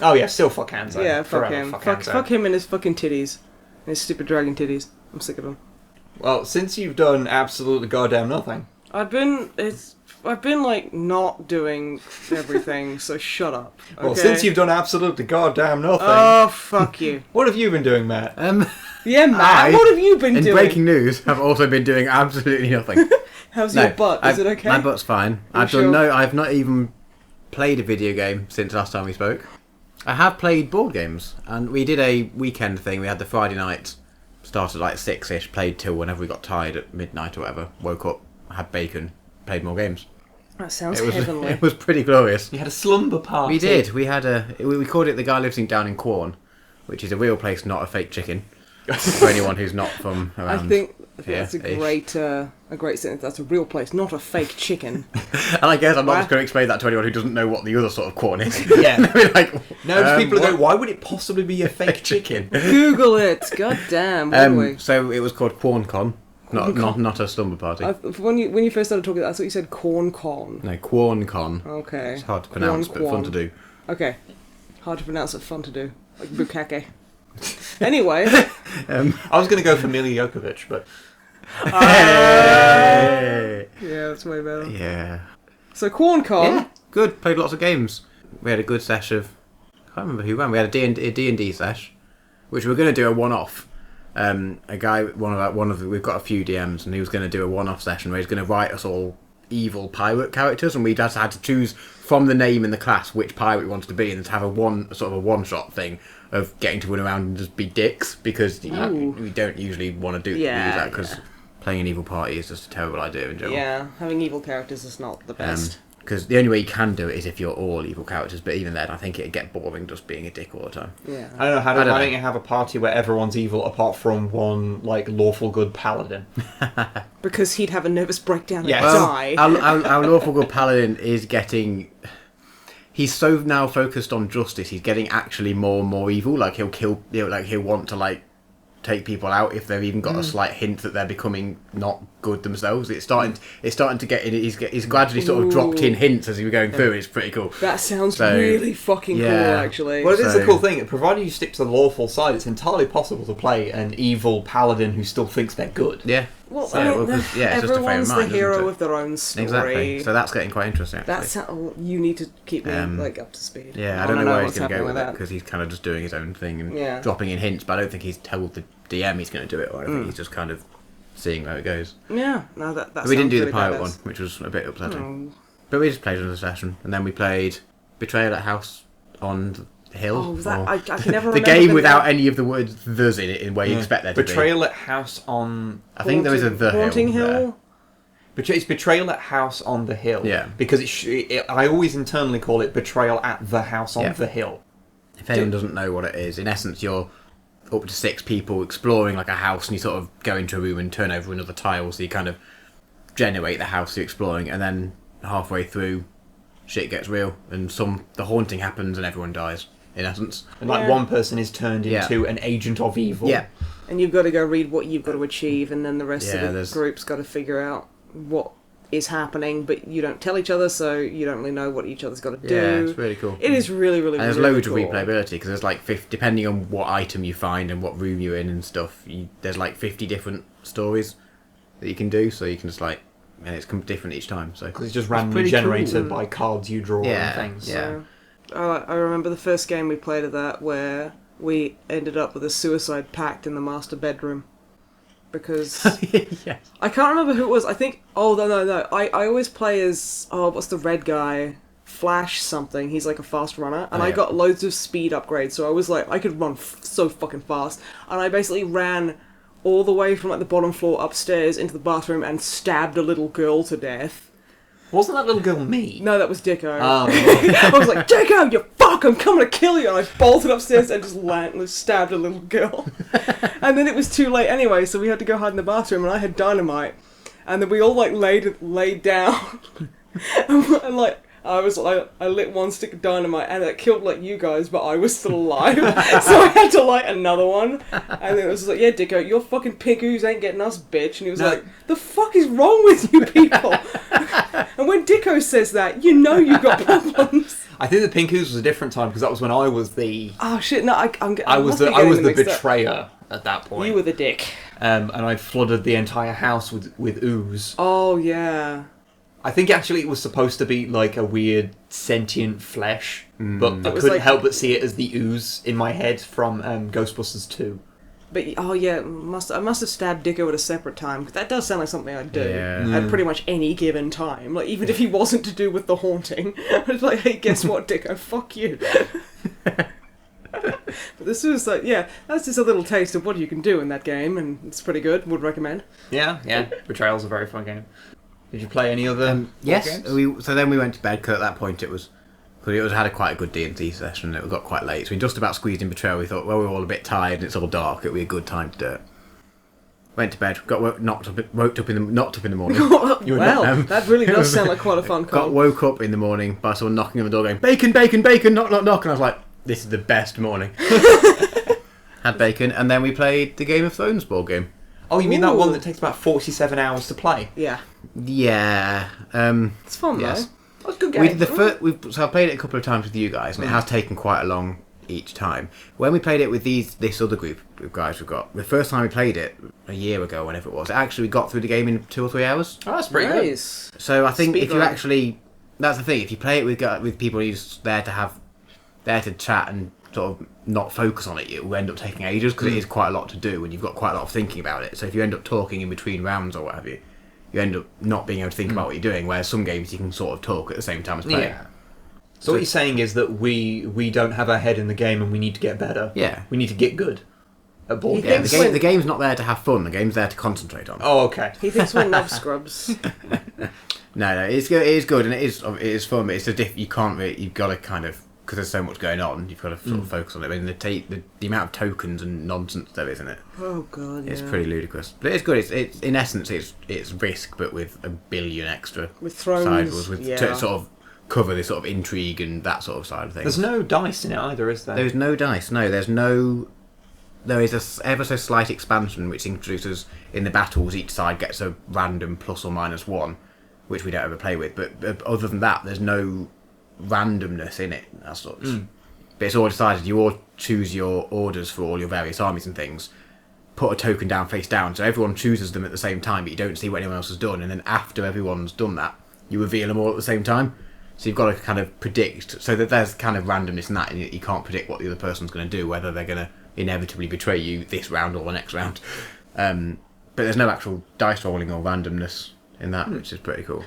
Oh yeah, still fuck Hanzo. Yeah, fuck Forever him. Hanzo. Fuck him and his fucking titties. And his stupid dragon titties. I'm sick of him. Well, since you've done absolutely goddamn nothing. I've been like not doing everything, so shut up. Okay? Well, since you've done absolutely goddamn nothing. Oh, fuck you. What have you been doing, Matt? Yeah, Matt, what have you been doing? In breaking news, have also been doing absolutely nothing. How's your butt? Is it okay? My butt's fine. I've not even played a video game since last time we spoke. I have played board games, and we did a weekend thing. We had the Friday night, started like 6ish, played till whenever we got tired at midnight or whatever, woke up, had bacon, played more games. That sounds heavenly. It was pretty glorious. You had a slumber party. We did. We had we called it The Guy Lives Down in Quorn, which is a real place, not a fake chicken. For anyone who's not from around. I think that's a great sentence. That's a real place, not a fake chicken. And I guess I'm not just going to explain that to anyone who doesn't know what the other sort of Quorn is. Yeah. Like, no, people go, why would it possibly be a fake chicken? Google it. God damn. So it was called Quorn-Con. Not a slumber party. When you first started talking, I thought you said Quorn-Con. No, Quorn-Con. Okay. It's hard to pronounce, but fun to do. Okay. Hard to pronounce, but fun to do. Like bukake. Anyway. I was going to go for Mila Jokovic, but... Yeah, that's way better. Yeah. So Quorn-Con. Yeah, good. Played lots of games. We had a good sesh of... I can't remember who ran. We had a D&D sesh, which we were going to do a one-off. A guy, we've got a few DMs, and he was going to do a one-off session where he's going to write us all evil pirate characters, and we just had to choose from the name in the class which pirate we wanted to be, and to have a one-shot thing of getting to run around and just be dicks, because we don't usually want to do that, because playing an evil party is just a terrible idea in general. Yeah, having evil characters is not the best. Because the only way you can do it is if you're all evil characters, but even then I think it'd get boring just being a dick all the time. Yeah. I don't know, why don't you have a party where everyone's evil apart from one, like, lawful good paladin? Because he'd have a nervous breakdown and die. Well, our lawful good paladin is getting... He's so now focused on justice, he's getting actually more and more evil. Like, he'll kill... he'll want to, like, take people out if they've even got a slight hint that they're becoming not good themselves. It's starting to get in. He's gradually sort of dropped in hints as he was going through, and it's pretty cool. That sounds really fucking cool, actually. Well, it is a cool thing. Provided you stick to the lawful side, it's entirely possible to play an evil paladin who still thinks they're good. Yeah. Well, So, it's just a favourite everyone's of mine, the hero isn't it? of their own story. Exactly. So that's getting quite interesting, actually. That's how you need to keep me up to speed. Yeah, I don't know where he's going to go with it, that. because he's kind of just doing his own thing and Yeah. dropping in hints, but I don't think he's told the DM he's going to do it, or I think he's just kind of seeing where it goes. Yeah, no, that But we didn't do the really pilot badass. one, which was a bit upsetting. Oh. But we just played another session, and then we played Betrayal at House on the Hill. Oh, was that? or I can never the remember game the without name. any of the words "thes" in it, in where you expect there to be. Betrayal at House on... I think there is a "the" Haunting hill. There. Hill. It's Betrayal at House on the Hill. Yeah. Because I always internally call it Betrayal at the House on Yeah. the Hill. If anyone doesn't know what it is, in essence, you're up to 6 people exploring like a house, and you sort of go into a room and turn over another tile, so you kind of generate the house you're exploring, and then halfway through, shit gets real, and the haunting happens, and everyone dies. In essence, And one person is turned into an agent of evil. Yeah. And you've got to go read what you've got to achieve, and then the rest of the there's- group's got to figure out what is happening, but you don't tell each other, so you don't really know what each other's got to do. Yeah, it's really cool. It is really, really, And there's really loads cool. of replayability, because there's like 50, depending on what item you find and what room you're in and stuff, there's like 50 different stories that you can do, so you can just like, and it's different each time. So Because it's just randomly pretty generated cool. by cards you draw Yeah, and things. yeah. I remember the first game we played of that where we ended up with a suicide pact in the master bedroom. Because yes. I can't remember who it was. I think... Oh, no. I always play as... Oh, what's the red guy? Flash something. He's like a fast runner. And Oh, I yeah. got loads of speed upgrades. So I was like... I could run so fucking fast. And I basically ran all the way from like the bottom floor upstairs into the bathroom and stabbed a little girl to death. Wasn't that little girl me? No, that was Dicko. Oh. I was like, Dicko, you fuck, I'm coming to kill you. And I bolted upstairs and just stabbed a little girl. And then it was too late anyway, so we had to go hide in the bathroom, and I had dynamite. And then we all like laid down. and like, I lit one stick of dynamite, and it killed like you guys, but I was still alive. So I had to light another one. And then it was like, yeah, Dicko, your fucking pink ooze ain't getting us, bitch. And he was like, the fuck is wrong with you people? And when Dicko says that, you know you've got problems. I think the pink ooze was a different time, because that was when I was the... Oh shit! No, I was the betrayer at that point. You were the dick. And I flooded the entire house with ooze. Oh yeah. I think actually it was supposed to be like a weird sentient flesh, but I was couldn't like- help but see it as the ooze in my head from Ghostbusters 2. But oh yeah, I must have stabbed Dicko at a separate time, because that does sound like something I'd do Yeah. at pretty much any given time. Like even if he wasn't to do with the haunting, I was like, hey, guess what, Dicko? Fuck you. But this was like, yeah, that's just a little taste of what you can do in that game, and it's pretty good. Would recommend. Yeah. Betrayal's a very fun game. Did you play any other Yes. games? So then we went to bed, because at that point it was had quite a good D&D session. It got quite late, so we just about squeezed in Betrayal. We thought, well, we're all a bit tired and it's all dark. It'd be a good time to do it. Went to bed. Knocked up in the morning. Well, that really does sound like quite a fun call. Woke up in the morning by someone knocking on the door, going, "Bacon, bacon, bacon! Knock, knock, knock!" And I was like, "This is the best morning." Had bacon, and then we played the Game of Thrones board game. Oh, you mean that one Ooh. that takes about 47 hours to play? Yeah, Yeah. it's fun Yes. That's a good game. We did so I played it a couple of times with you guys, and it has taken quite a long each time. When we played it with this other group of guys we've got, the first time we played it a year ago, whenever it was, actually we got through the game in 2 or 3 hours. Oh, that's pretty good. nice. So I think Speed if you run. actually, that's the thing, if you play it with people who's there to chat and sort of not focus on it, it will end up taking ages, because it is quite a lot to do and you've got quite a lot of thinking about it. So if you end up talking in between rounds or what have you, you end up not being able to think about what you're doing, whereas some games you can sort of talk at the same time as playing. Yeah. So what you're saying is that we don't have our head in the game and we need to get better. Yeah. We need to get good at board Yeah, games. the game's not there to have fun, the game's there to concentrate on. Oh, okay. He thinks we're love scrubs. No, it is good and it is fun, but it's you can't really, you've got to kind of, because there's so much going on, you've got to sort of focus on it. I mean, the amount of tokens and nonsense there is in it, Oh god, yeah. it's pretty ludicrous. But it's good. It's in essence, it's Risk, but with a billion extra With thrones, sidewalls, yeah. to sort of cover the sort of intrigue and that sort of side of things. There's no dice in it either, is there? There's no dice. No, there is a ever so slight expansion which introduces in the battles each side gets a random plus or minus 1, which we don't ever play with. But other than that, there's no randomness in it as such. But it's all decided. You all choose your orders for all your various armies and things, put a token down face down, so everyone chooses them at the same time, but you don't see what anyone else has done, and then after everyone's done that, you reveal them all at the same time. So you've got to kind of predict, so that there's kind of randomness in that, and you can't predict what the other person's going to do, whether they're going to inevitably betray you this round or the next round. But there's no actual dice rolling or randomness in that, which is pretty cool.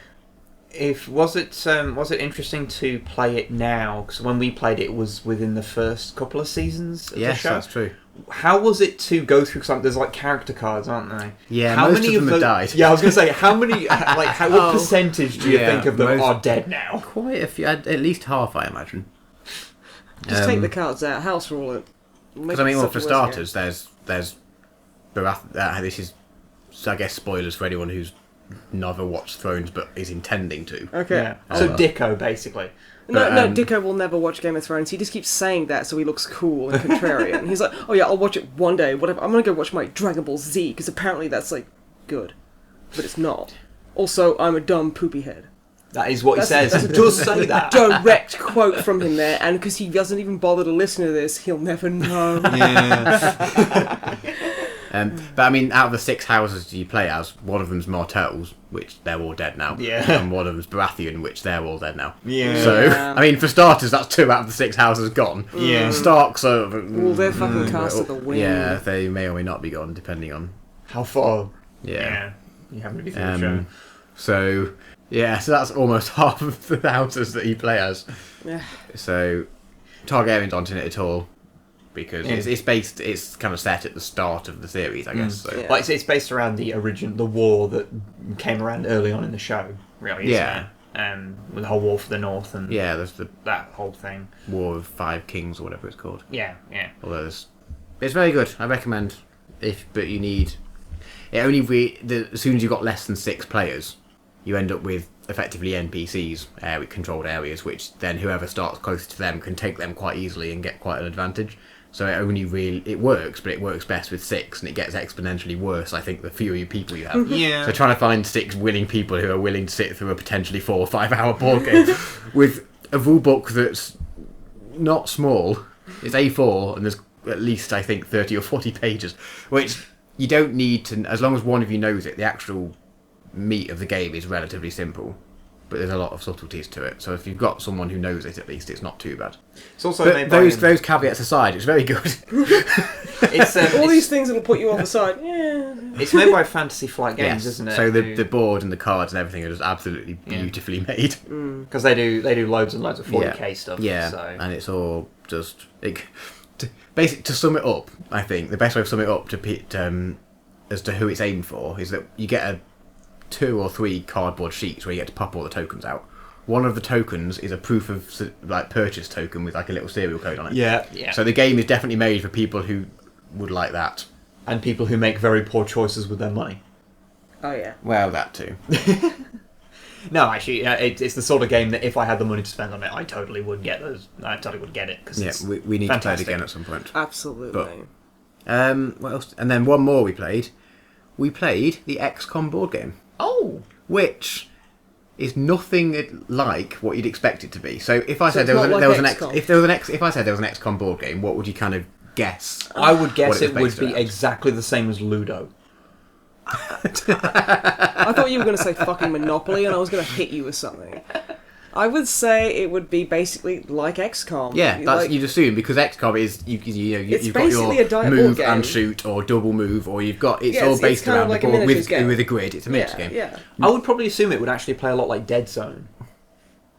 Was it interesting to play it now? Because when we played it, it was within the first couple of seasons of the show. Yes, that's true. How was it to go through? Because there's like character cards, aren't there? Yeah, most of them have died. Yeah, I was going to say, how many? What percentage do you think of them are dead now? Quite a few, at least half, I imagine. Just take the cards out, house rule it. Because I mean, well, for starters, there's Barath. This is, I guess, spoilers for anyone who's never watched Thrones but is intending to. Okay. Yeah. So Dicko, basically. No, Dicko will never watch Game of Thrones. He just keeps saying that so he looks cool and contrarian. He's like, oh yeah, I'll watch it one day, whatever. I'm going to go watch my Dragon Ball Z, because apparently that's, like, good. But it's not. Also, I'm a dumb poopy head. That is what he says. He does say that. Direct quote from him there, and because he doesn't even bother to listen to this, he'll never know. Yeah. But I mean, out of the 6 houses you play as, one of them's Martells, which they're all dead now. Yeah. And one of them's Baratheon, which they're all dead now. Yeah. So, I mean, for starters, that's 2 out of the 6 houses gone. Yeah. Starks are... Well, they're fucking cast at the wind. Yeah, they may or may not be gone, depending on... How far? Yeah. You haven't really through the show. So, yeah, so that's almost half of the houses that you play as. Yeah. So, Targaryen's aren't in it at all. Because it's kind of set at the start of the series, I guess. So. Yeah. Like it's based around the war that came around early on in the show, really. Isn't it? With the whole war for the North and there's that whole thing. War of 5 Kings or whatever it's called. Yeah. Although it's very good. I recommend but you need it only as soon as you've got less than 6 players, you end up with effectively NPCs, controlled areas, which then whoever starts closest to them can take them quite easily and get quite an advantage. So it works, but it works best with 6, and it gets exponentially worse, I think, the fewer people you have. Yeah. So trying to find 6 willing people who are willing to sit through a potentially 4 or 5 hour board game with a rule book that's not small. It's A4, and there's at least, I think, 30 or 40 pages, which you don't need to, as long as one of you knows it, the actual meat of the game is relatively simple. But there's a lot of subtleties to it. So if you've got someone who knows it, at least, it's not too bad. It's also but those caveats aside, it's very good. It's all these things that'll put you off the side. Yeah. It's made by Fantasy Flight Games, yes. isn't it? So the board and the cards and everything are just absolutely beautifully made. Because they do loads and loads of 40k stuff. Yeah, so. And it's all just basically to sum it up. I think the best way to sum it up as to who it's aimed for is that you get a 2 or 3 cardboard sheets where you get to pop all the tokens out. One of the tokens is a proof of purchase token with like a little serial code on it. Yeah. So the game is definitely made for people who would like that. And people who make very poor choices with their money. Oh yeah. Well, that too. No, actually, it's the sort of game that if I had the money to spend on it, I totally would get those. I totally would get it because we need to play it again at some point. Absolutely. But, what else? And then one more we played. We played the XCOM board game. Oh, which is nothing like what you'd expect it to be. So if I said if I said there was an XCOM board game, what would you kind of guess? I would guess it would be around? exactly the same as Ludo. I thought you were going to say fucking Monopoly, and I was going to hit you with something. I would say it would be basically like XCOM. Yeah, that's you'd assume, because XCOM is you've got your move and shoot or double move, or you've got it's all based around the board with a grid. It's a mixed game. Yeah. I would probably assume it would actually play a lot like Dead Zone,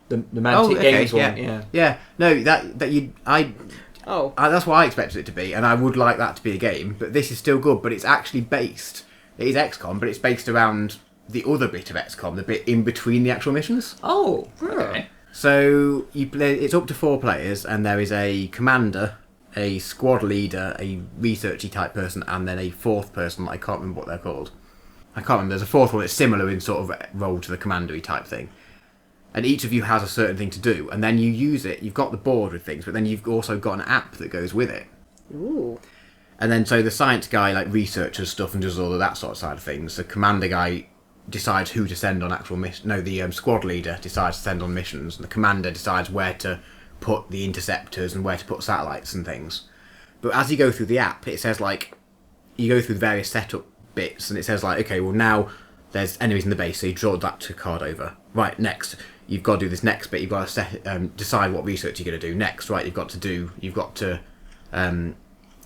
the Mantic Games one. Yeah. No, that's what I expected it to be, and I would like that to be a game. But this is still good. But it's actually based. It is XCOM, but it's based around the other bit of XCOM, the bit in between the actual missions. Oh, okay. So it's up to 4 players, and there is a commander, a squad leader, a researchy type person, and then a 4th person. I can't remember what they're called. I can't remember. There's a 4th one that's similar in sort of role to the commandery type thing. And each of you has a certain thing to do, and then you use it. You've got the board with things, but then you've also got an app that goes with it. Ooh. And then so the science guy researches stuff and does all of that sort of side of things. The commander guy decides who to send on actual missions. No, the squad leader decides to send on missions, and the commander decides where to put the interceptors and where to put satellites and things. But as you go through the app, it says you go through the various setup bits, and it says like, okay, well now there's enemies in the base, so you draw that card over. Right, next you've got to do this next bit. You've got to decide what research you're going to do next. Right, you've got to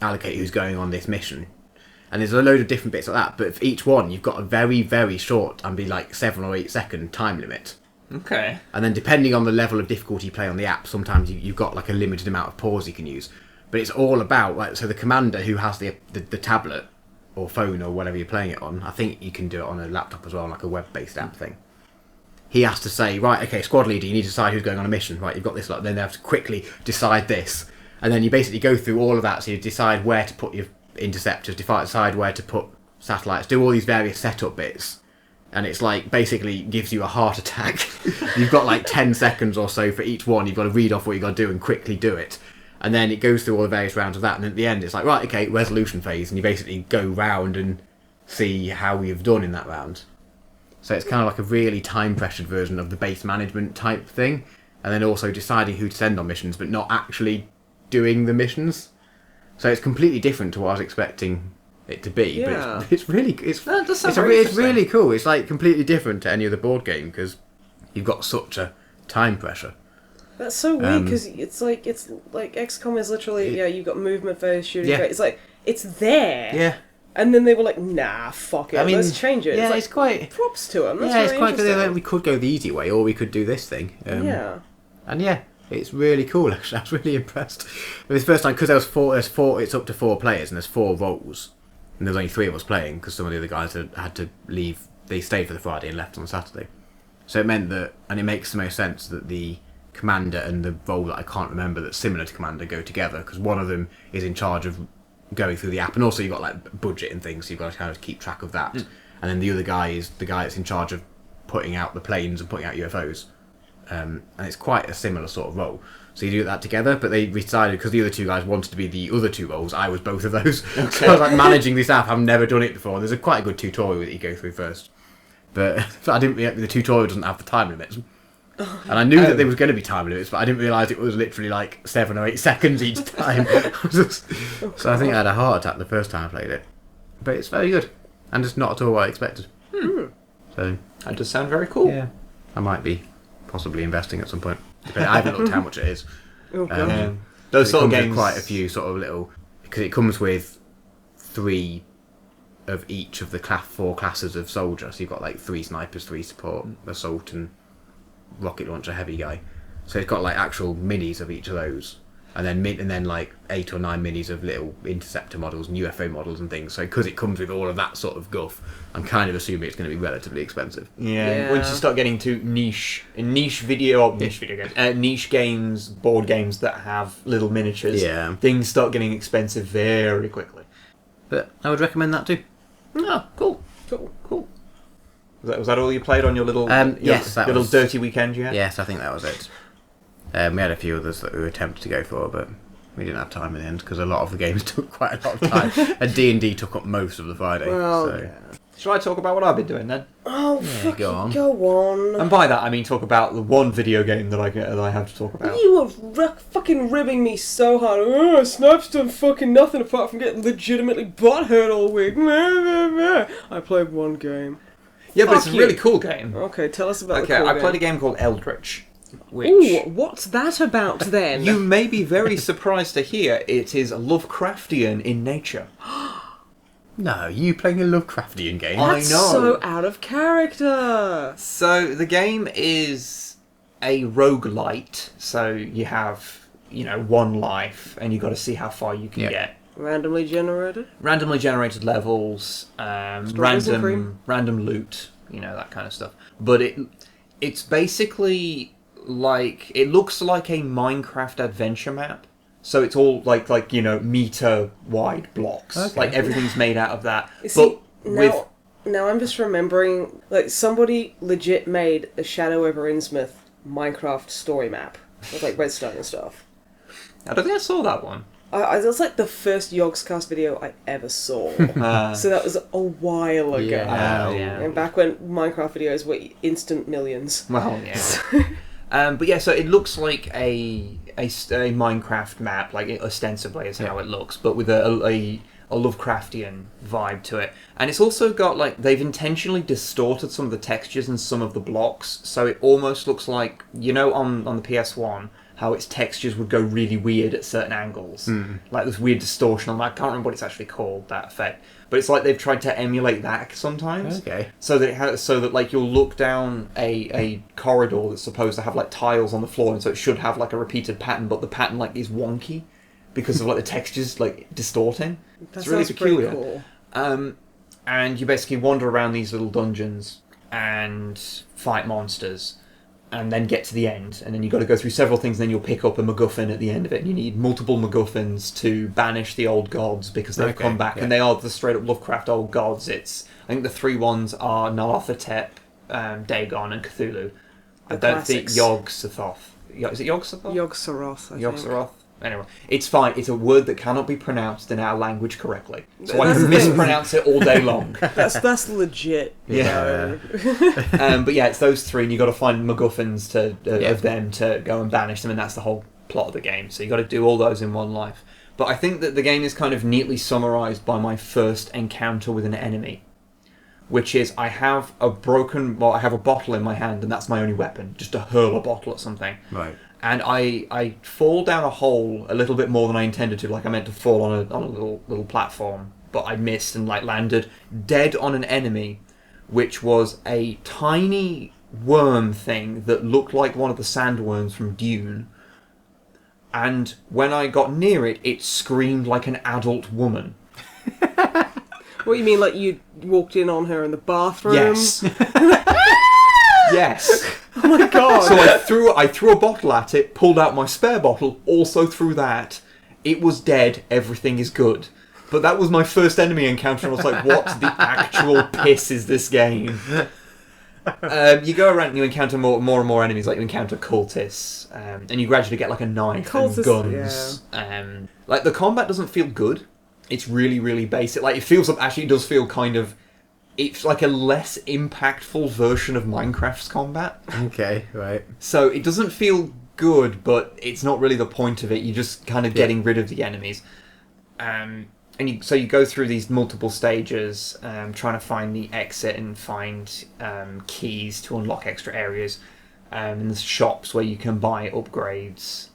allocate who's going on this mission. And there's a load of different bits like that, but for each one you've got a very, very short and be like 7 or 8 second time limit. Okay. And then depending on the level of difficulty you play on the app, sometimes you've got like a limited amount of pause you can use. But it's all about, like, so the commander who has the tablet or phone or whatever you're playing it on, I think you can do it on a laptop as well, like a web-based app thing. He has to say, right, okay, squad leader, you need to decide who's going on a mission. Right, you've got this, like, then they have to quickly decide this. And then you basically go through all of that, so you decide where to put your interceptors, decide where to put satellites, do all these various setup bits. And it's like, basically gives you a heart attack. You've got like 10 seconds or so for each one. You've got to read off what you've got to do and quickly do it. And then it goes through all the various rounds of that. And at the end, it's like, right, okay, resolution phase. And you basically go round and see how you've done in that round. So it's kind of like a really time-pressured version of the base management type thing. And then also deciding who to send on missions, but not actually doing the missions. So it's completely different to what I was expecting it to be, but it's really really cool. It's like completely different to any other board game because you've got such a time pressure. That's so weird because it's like XCOM is literally you've got movement phase, shooting phase. It's like it's there. Yeah. And then they were like, nah, fuck it, I mean, let's change it. Yeah, it's quite props to them. That's it's quite good. We could go the easy way, or we could do this thing. And it's really cool. Actually, I was really impressed. It was the first time because there's four. It's up to 4 players, and there's 4 roles. And there's only 3 of us playing because some of the other guys had to leave. They stayed for the Friday and left on Saturday. So it meant that, and it makes the most sense that the commander and the role that I can't remember that's similar to commander go together because one of them is in charge of going through the app, and also you've got like budget and things, so you've got to kind of keep track of that. And then the other guy is the guy that's in charge of putting out the planes and putting out UFOs. And it's quite a similar sort of role. So you do that together, but they decided, because the other 2 guys wanted to be the other 2 roles, I was both of those. Okay. So I was like managing this app, I've never done it before. There's quite a good tutorial that you go through first. But the tutorial doesn't have the time limits. And I knew that there was going to be time limits, but I didn't realise it was literally like 7 or 8 seconds each time. So I think I had a heart attack the first time I played it. But it's very good, and it's not at all what I expected. So that does sound very cool. Yeah, I might be possibly investing at some point. I haven't looked how much it is. Those sort of games, quite a few sort of little, because it comes with 3 of each of the 4 classes of soldier. So you've got like 3 snipers, 3 support, assault, and rocket launcher heavy guy. So it's got like actual minis of each of those, and then like 8 or 9 minis of little interceptor models and UFO models and things. So because it comes with all of that sort of guff, I'm kind of assuming it's going to be relatively expensive. Yeah. Once you start getting to niche games, board games that have little miniatures, things start getting expensive very quickly. But I would recommend that too. Oh, cool. Was that all you played on your little little dirty weekend you had? Yes, I think that was it. We had a few others that we were tempted to go for, but we didn't have time in the end because a lot of the games took quite a lot of time. And D&D took up most of the Friday. Shall I talk about what I've been doing then? Oh, go on. And by that I mean talk about the one video game that I have to talk about. You were fucking ribbing me so hard. Snipe's done fucking nothing apart from getting legitimately butthurt all week. I played one game. Yeah, but it's a really cool game. Okay, tell us about the cool game. Okay, I played a game called Eldritch. Ooh, what's that about then? You may be very surprised to hear it is Lovecraftian in nature. No, you playing a Lovecraftian game? That's so out of character. So the game is a roguelite. So you have, 1 life, and you've got to see how far you can get. Randomly generated? Randomly generated levels, random loot, that kind of stuff. But it's basically like, it looks like a Minecraft adventure map. So it's all like meter wide blocks. Okay. Like everything's made out of that. See, now I'm just remembering, like, somebody legit made a Shadow over Innsmouth Minecraft story map with like redstone and stuff. I don't think I saw that one. It was like the first Yogscast video I ever saw. So that was a while ago. Yeah. And back when Minecraft videos were instant millions. Well, yeah. But yeah, so it looks like a Minecraft map, like ostensibly is how it looks, but with a Lovecraftian vibe to it. And it's also got, like, they've intentionally distorted some of the textures and some of the blocks, so it almost looks like, on the PS1, how its textures would go really weird at certain angles. Like this weird distortion. I can't remember what it's actually called, that effect. But it's like they've tried to emulate that sometimes. Okay. So that like you'll look down a corridor that's supposed to have like tiles on the floor, and so it should have like a repeated pattern, but the pattern like is wonky because of like the textures like distorting. It's really peculiar. Pretty cool. And you basically wander around these little dungeons and fight monsters. And then get to the end, and then you've got to go through several things, and then you'll pick up a MacGuffin at the end of it, and you need multiple MacGuffins to banish the old gods, because they've come back, and they are the straight-up Lovecraft old gods. I think the three ones are Nyarlathotep, Dagon, and Cthulhu. I don't think Yog-Sothoth. Is it Yog-Sothoth? Yog-Saroth, I think. Yog-Saroth. Anyway, it's fine. It's a word that cannot be pronounced in our language correctly. So I can mispronounce it all day long. That's legit. Yeah. But yeah, it's those three, and you've got to find MacGuffins of them to go and banish them, and that's the whole plot of the game. So you've got to do all those in one life. But I think that the game is kind of neatly summarised by my first encounter with an enemy, which is I have a bottle in my hand, and that's my only weapon, just to hurl a bottle at something. Right. And I fall down a hole a little bit more than I intended to. Like I meant to fall on a little platform, but I missed and like landed dead on an enemy, which was a tiny worm thing that looked like one of the sandworms from Dune. And when I got near it, it screamed like an adult woman. What, you mean like you walked in on her in the bathroom? Yes. Yes. Oh my god. So I threw a bottle at it, pulled out my spare bottle, also threw that. It was dead, everything is good. But that was my first enemy encounter, and I was like, what the actual piss is this game? You go around and you encounter more and more enemies, like you encounter cultists, and you gradually get like a knife and guns. Yeah. Like the combat doesn't feel good. It's really, really basic. Like it does feel kind of... It's like a less impactful version of Minecraft's combat. Okay, right. So it doesn't feel good, but it's not really the point of it. You're just kind of getting rid of the enemies. So you go through these multiple stages, trying to find the exit and find keys to unlock extra areas. And there's shops where you can buy upgrades.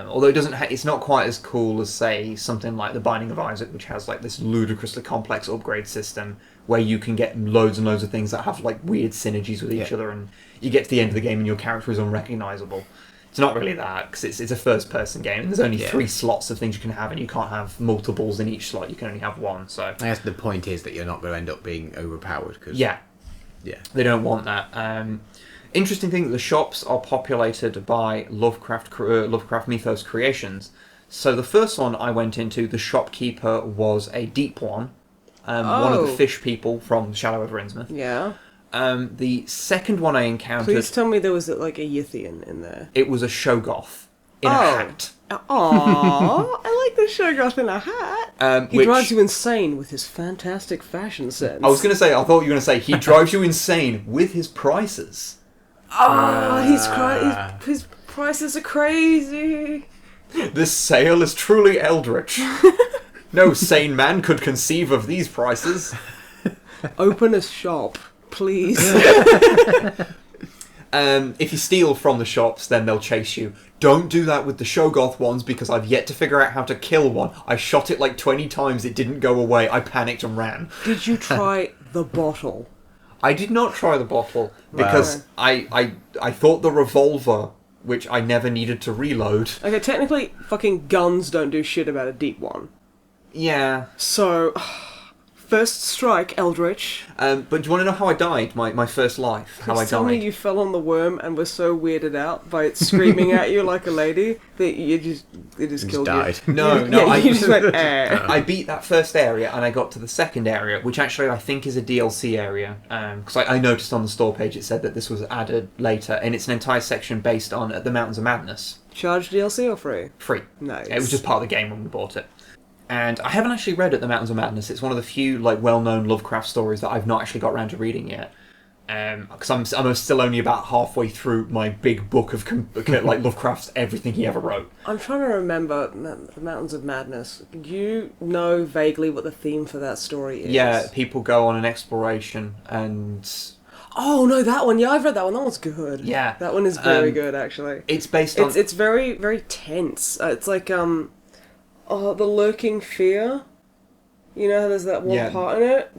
Although it's not quite as cool as, say, something like The Binding of Isaac, which has like this ludicrously complex upgrade system where you can get loads and loads of things that have like weird synergies with each other, and you get to the end of the game and your character is unrecognisable. It's not really that, because it's a first-person game, and there's only 3 slots of things you can have, and you can't have multiples in each slot. You can only have one. So I guess the point is that you're not going to end up being overpowered. Cause, they don't want that. Interesting thing, the shops are populated by Lovecraft mythos creations. So the first one I went into, the shopkeeper was a deep one, one of the fish people from Shadow of Rinsmouth. Yeah. The second one I encountered... Please tell me there was like a Yithian in there. It was a Shoggoth in a hat. Aww, I like the Shoggoth in a hat. He drives you insane with his fantastic fashion sense. I thought you were going to say, he drives you insane with his prices. His prices are crazy. This sale is truly Eldritch. No sane man could conceive of these prices. Open a shop, please. If you steal from the shops, then they'll chase you. Don't do that with the Shoggoth ones, because I've yet to figure out how to kill one. I shot it like 20 times, it didn't go away. I panicked and ran. Did you try the bottle? I did not try the bottle, because I thought the revolver, which I never needed to reload... Okay, technically, fucking guns don't do shit about a deep one. Yeah. So... First strike, Eldritch. But do you want to know how I died? My first life. How I died. Tell me you fell on the worm and were so weirded out by it screaming at you like a lady that it just killed died. you. No, you just went, eh. I beat that first area and I got to the second area, which actually I think is a DLC area. Because I noticed on the store page it said that this was added later, and it's an entire section based on the Mountains of Madness. Charged DLC or free? Free. Nice. It was just part of the game when we bought it. And I haven't actually read At the Mountains of Madness. It's one of the few well-known Lovecraft stories that I've not actually got around to reading yet. because I'm still only about halfway through my big book of like Lovecraft's everything he ever wrote. I'm trying to remember the Mountains of Madness. Do you know vaguely what the theme for that story is? Yeah, people go on an exploration and... Oh no, that one. Yeah, I've read that one. That one's good. Yeah, that one is very good actually. It's based on... It's very, very tense. It's like the lurking fear. You know, there's that one part in it.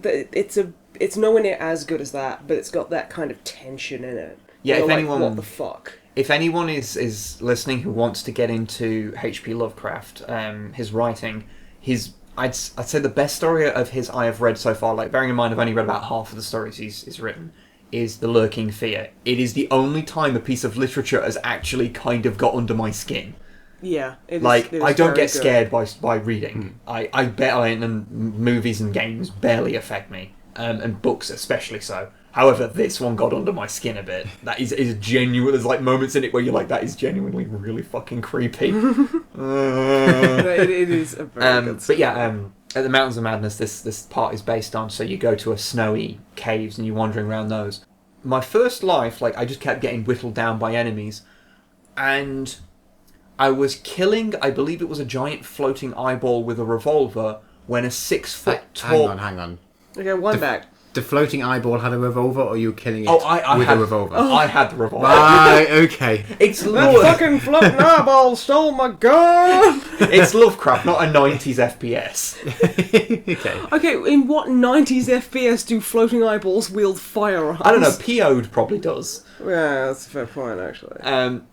It's nowhere near as good as that, but it's got that kind of tension in it. Yeah, if anyone... what the fuck? If anyone is listening who wants to get into H.P. Lovecraft, his writing, I'd say the best story of his I have read so far, like bearing in mind I've only read about half of the stories he's written, is The Lurking Fear. It is the only time a piece of literature has actually kind of got under my skin. Yeah, it is I don't get good. scared by reading. And movies and games barely affect me, and books especially so. However, this one got under my skin a bit. That is genuine. There's like moments in it where you're like, that is genuinely really fucking creepy. It is a very good story. But yeah, at the Mountains of Madness, this part is based on. So you go to a snowy caves and you're wandering around those. My first life, like I just kept getting whittled down by enemies, and I was killing. I believe it was a giant floating eyeball with a revolver when a 6 foot tall. Hang on. Okay, one back. The floating eyeball had a revolver, or you were killing it with a revolver? I had the revolver. Right, okay. It's That fucking floating eyeball stole my gun! It's Lovecraft, not a 90s FPS. Okay, in what 90s FPS do floating eyeballs wield firearms? I don't know, PO'd probably does. Yeah, that's a fair point, actually.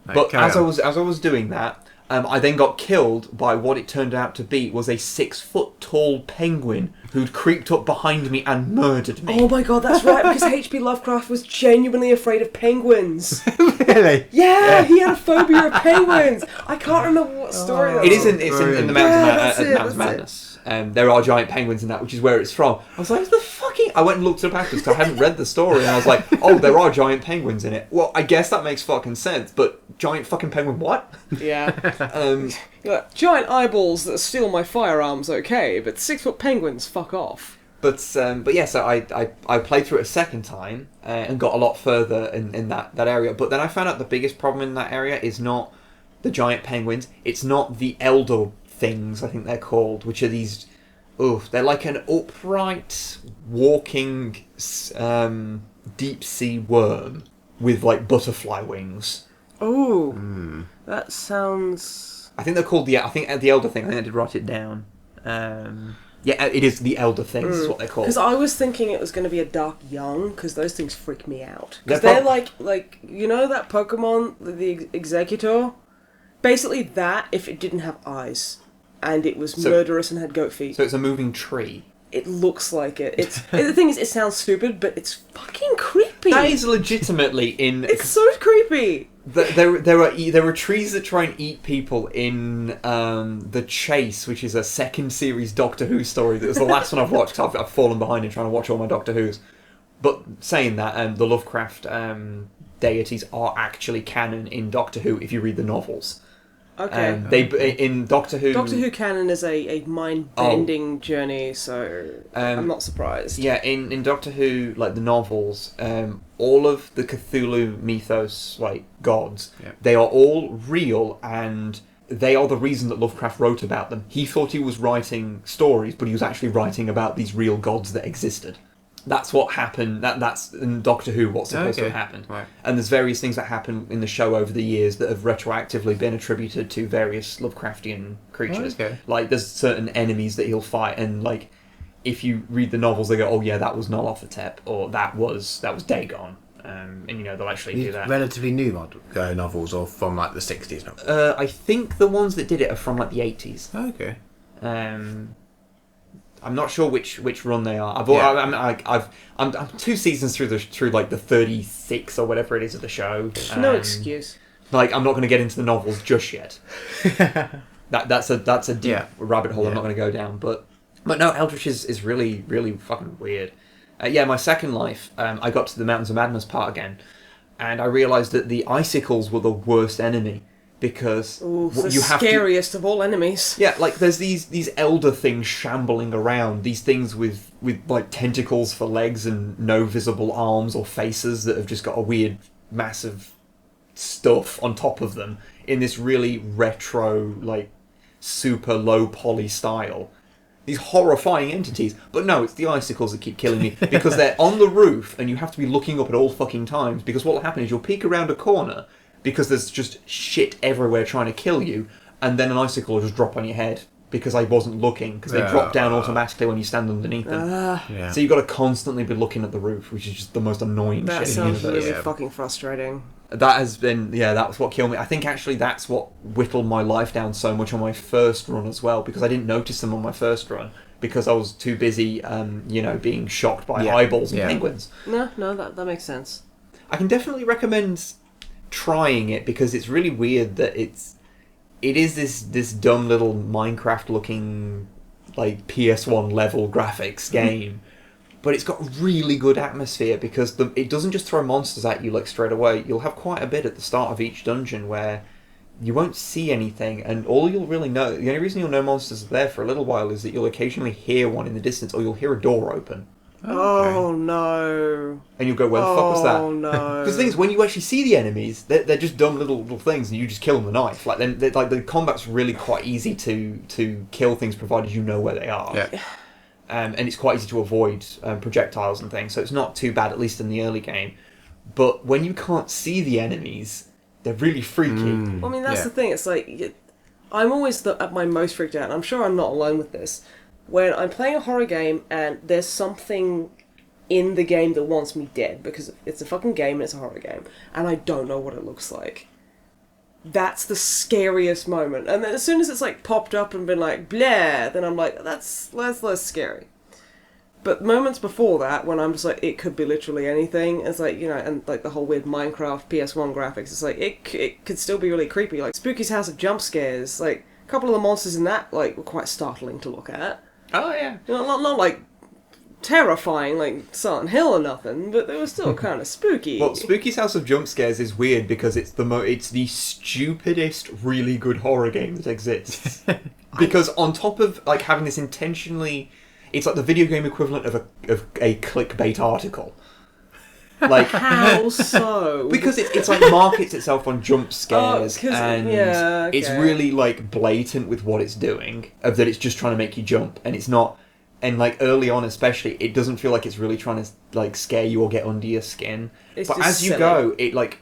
But as I was doing that, I then got killed by what it turned out to be was a 6 foot tall penguin who'd creeped up behind me and murdered me. Oh my god, that's right, because H.P. Lovecraft was genuinely afraid of penguins. Really? Yeah, he had a phobia of penguins. I can't remember what story that was. It's in the Mountains of Madness. There are giant penguins in that, which is where it's from. I was like, the fucking... I went and looked it up afterwards because I hadn't read the story, and I was like, oh, there are giant penguins in it. Well, I guess that makes fucking sense, but giant fucking penguin what? Yeah. Giant eyeballs that steal my firearms, okay, but 6 foot penguins, fuck off. But yeah, so I played through it a second time and got a lot further in that area. But then I found out the biggest problem in that area is not the giant penguins. It's not the elder things, I think they're called, which are these... they're like an upright, walking deep-sea worm with, like, butterfly wings. Oh, that sounds... I think they're called the elder thing. I think I did write it down. Yeah, it is the elder things, is what they're called. Because I was thinking it was going to be a dark young, because those things freak me out. Because they're like, you know that Pokemon, the Executor? Basically that, if it didn't have eyes, and it was murderous and had goat feet. So it's a moving tree. It looks like it. The thing is, it sounds stupid, but it's fucking creepy. That is legitimately in... It's so creepy. There are trees that try and eat people in The Chase, which is a second series Doctor Who story. That was the last one I've watched because I've fallen behind in trying to watch all my Doctor Who's. But saying that, the Lovecraft deities are actually canon in Doctor Who if you read the novels. Okay. They in Doctor Who. Doctor Who canon is a mind-bending journey, so I'm not surprised. Yeah, in Doctor Who, like the novels, all of the Cthulhu mythos, like gods, they are all real, and they are the reason that Lovecraft wrote about them. He thought he was writing stories, but he was actually writing about these real gods that existed. That's what happened. That's in Doctor Who what's supposed to have happened. Right. And there's various things that happen in the show over the years that have retroactively been attributed to various Lovecraftian creatures. Okay. Like there's certain enemies that he'll fight, and like if you read the novels, they go, "Oh yeah, that was Nyarlathotep," or that was Dagon. And you know they'll actually do that. Relatively new novels, or from like the 60s novels? I think the ones that did it are from like the 80s. Okay. I'm not sure which run they are. I'm 2 seasons through like the 36 or whatever it is of the show. No excuse. Like I'm not going to get into the novels just yet. That's a deep rabbit hole I'm not going to go down. But no, Eldritch is really really fucking weird. My second life, I got to the Mountains of Madness part again, and I realised that the icicles were the worst enemy because you have scariest of all enemies. Yeah, like there's these elder things shambling around, these things with like tentacles for legs and no visible arms or faces that have just got a weird massive stuff on top of them in this really retro, like super low poly style. These horrifying entities. But no, it's the icicles that keep killing me because they're on the roof and you have to be looking up at all fucking times, because what will happen is you'll peek around a corner because there's just shit everywhere trying to kill you, and then an icicle will just drop on your head because I wasn't looking, because they drop down automatically when you stand underneath them. So you've got to constantly be looking at the roof, which is just the most annoying shit in the universe. That sounds really fucking frustrating. That has been, that was what killed me. I think actually that's what whittled my life down so much on my first run as well, because I didn't notice them on my first run, because I was too busy, being shocked by eyeballs and penguins. No, that makes sense. I can definitely recommend trying it, because it's really weird that it is this dumb little Minecraft looking like PS1 level graphics game, but it's got really good atmosphere because it doesn't just throw monsters at you like straight away. You'll have quite a bit at the start of each dungeon where you won't see anything, and all you'll really know, the only reason you'll know monsters are there for a little while is that you'll occasionally hear one in the distance, or you'll hear a door open. Oh no! And you'll go, where the fuck was that? Oh no! Because the thing is, when you actually see the enemies, they're just dumb little things, and you just kill them with a knife. Like then, the combat's really quite easy to kill things, provided you know where they are. Yeah. And it's quite easy to avoid projectiles and things, so it's not too bad, at least in the early game. But when you can't see the enemies, they're really freaky. Well, I mean, that's the thing. It's like I'm always at my most freaked out, and I'm sure I'm not alone with this. When I'm playing a horror game and there's something in the game that wants me dead, because it's a fucking game and it's a horror game, and I don't know what it looks like. That's the scariest moment. And then as soon as it's like popped up and been like, blah, then I'm like, that's less scary. But moments before that, when I'm just like, it could be literally anything, it's like, and like the whole weird Minecraft PS1 graphics, it's like, it could still be really creepy. Like Spooky's House of Jump Scares, like a couple of the monsters in that like were quite startling to look at. Oh yeah. Not like terrifying like Silent Hill or nothing, but they were still kind of spooky. Well, Spooky's House of Jump Scares is weird because it's the stupidest really good horror game that exists. Because on top of like having this intentionally, it's like the video game equivalent of a clickbait article. Like how so? Because it's like markets itself on jump scares, and it's really like blatant with what it's doing, of that it's just trying to make you jump, and it's not. And like early on, especially, it doesn't feel like it's really trying to like scare you or get under your skin. But as you go, it like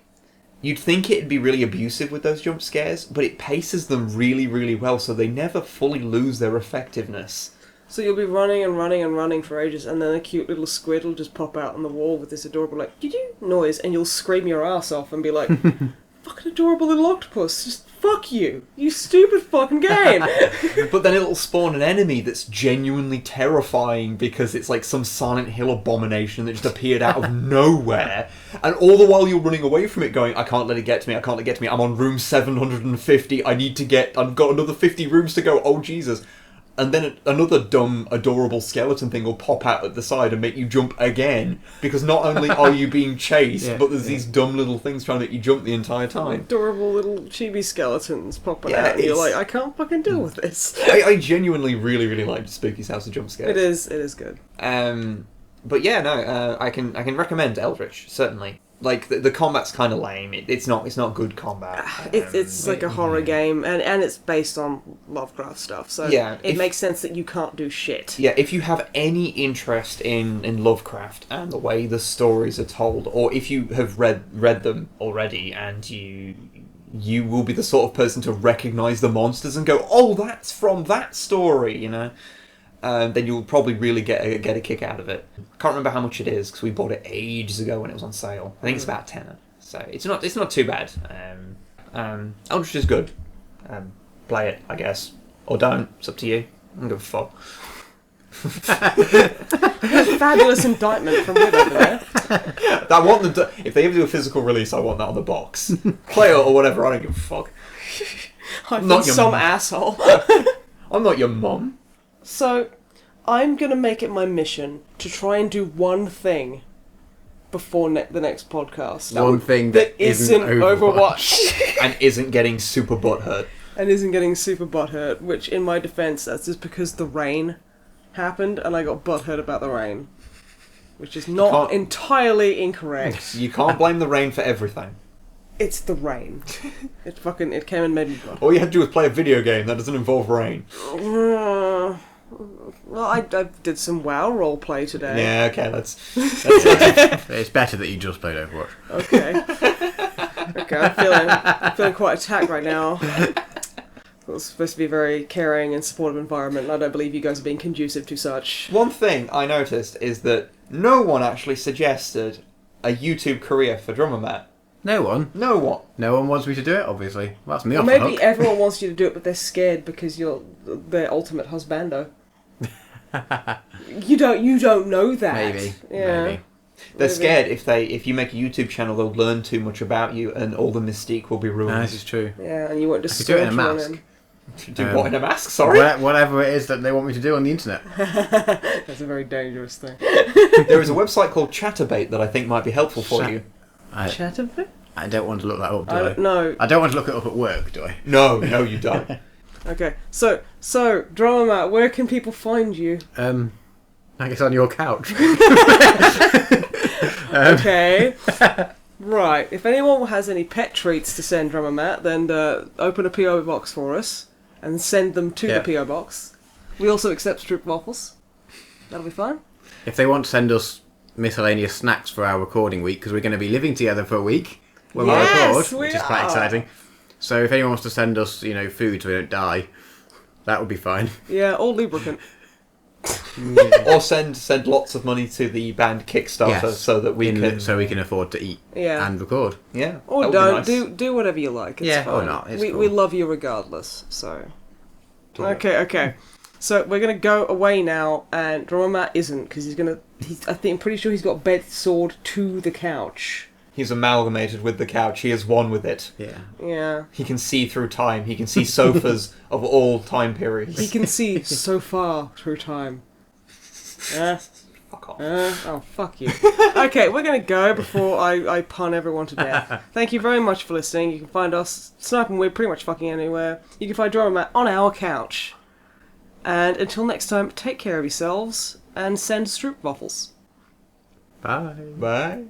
you'd think it'd be really abusive with those jump scares, but it paces them really, really well, so they never fully lose their effectiveness. So you'll be running and running and running for ages, and then a cute little squid will just pop out on the wall with this adorable, like, doo-doo noise, and you'll scream your ass off and be like, fucking adorable little octopus, just fuck you, you stupid fucking game. But then it'll spawn an enemy that's genuinely terrifying because it's like some Silent Hill abomination that just appeared out of nowhere, and all the while you're running away from it going, I can't let it get to me, I'm on room 750, I've got another 50 rooms to go, oh Jesus. And then another dumb, adorable skeleton thing will pop out at the side and make you jump again. Because not only are you being chased, but there's these dumb little things trying to make you jump the entire time. Adorable little chibi skeletons popping out, and you're like, I can't fucking deal with this. I genuinely really, really liked Spooky's House of Jump Scares. It is good. But yeah, no, I can recommend Eldritch, certainly. Like the combat's kind of lame. It's not good combat. It's like a horror game, and it's based on Lovecraft stuff. So it makes sense that you can't do shit. Yeah, if you have any interest in Lovecraft and the way the stories are told, or if you have read them already, and you will be the sort of person to recognise the monsters and go, oh, that's from that story, then you'll probably really get a kick out of it. I can't remember how much it is because we bought it ages ago when it was on sale. I think it's about £10, so it's not too bad. Eldritch is good. Play it, I guess, or don't. It's up to you. I don't give a fuck. Fabulous indictment from Wood over there. I want them if they ever do a physical release, I want that on the box. Play it or whatever. I don't give a fuck. I'm not some asshole. I'm not your mum. So, I'm going to make it my mission to try and do one thing before the next podcast. One thing that isn't Overwatch. And isn't getting super butthurt. And isn't getting super butthurt, which in my defense, that's just because the rain happened and I got butthurt about the rain. Which is not entirely incorrect. You can't blame the rain for everything. It's the rain. It came and made me butthurt. All you had to do was play a video game that doesn't involve rain. Well, I did some WoW roleplay today. Yeah, okay, that's It's better that you just played Overwatch. Okay, I'm feeling quite attacked right now. It's supposed to be a very caring and supportive environment, and I don't believe you guys are being conducive to such. One thing I noticed is that no one actually suggested a YouTube career for Drummer Matt. No one? No one. No one wants me to do it, obviously. Well, that's me off Maybe the hook. everyone wants you to do it, but they're scared because you're their ultimate husbando. You don't know that. Maybe. Yeah. Maybe. They're scared if you make a YouTube channel, they'll learn too much about you, and all the mystique will be ruined. No, this is true. Yeah, and you won't just I could do it in a mask. Do what in a mask? Sorry. Whatever it is that they want me to do on the internet. That's a very dangerous thing. There is a website called Chatterbait that I think might be helpful for you. Chatterbait? I don't want to look that up, do I? No. I don't want to look it up at work, do I? No, you don't. Okay, so Drama Matt, where can people find you? I guess on your couch. Okay. Right, if anyone has any pet treats to send Drummer Matt, then open a PO box for us and send them to the PO box. We also accept strip waffles. That'll be fine. If they want to send us miscellaneous snacks for our recording week, because we're going to be living together for a week when we record, which is quite exciting. So if anyone wants to send us, food so we don't die, that would be fine. Yeah, or lubricant. Or send lots of money to the band Kickstarter so that we can afford to eat Yeah. and record. Yeah. Or don't do whatever you like. It's Yeah, fine. or not. It's we cool. love you regardless. So okay. So we're gonna go away now, and Drummer Matt isn't because I'm pretty sure he's got bed sword to the couch. He's amalgamated with the couch. He is one with it. Yeah. He can see through time. He can see sofas of all time periods. He can see so far through time. Fuck off. Oh, fuck you. Okay, we're going to go before I pun everyone to death. Thank you very much for listening. You can find us, Snipe and we're pretty much fucking anywhere. You can find Drummer Matt on our couch. And until next time, take care of yourselves and send Stroop waffles. Bye. Bye.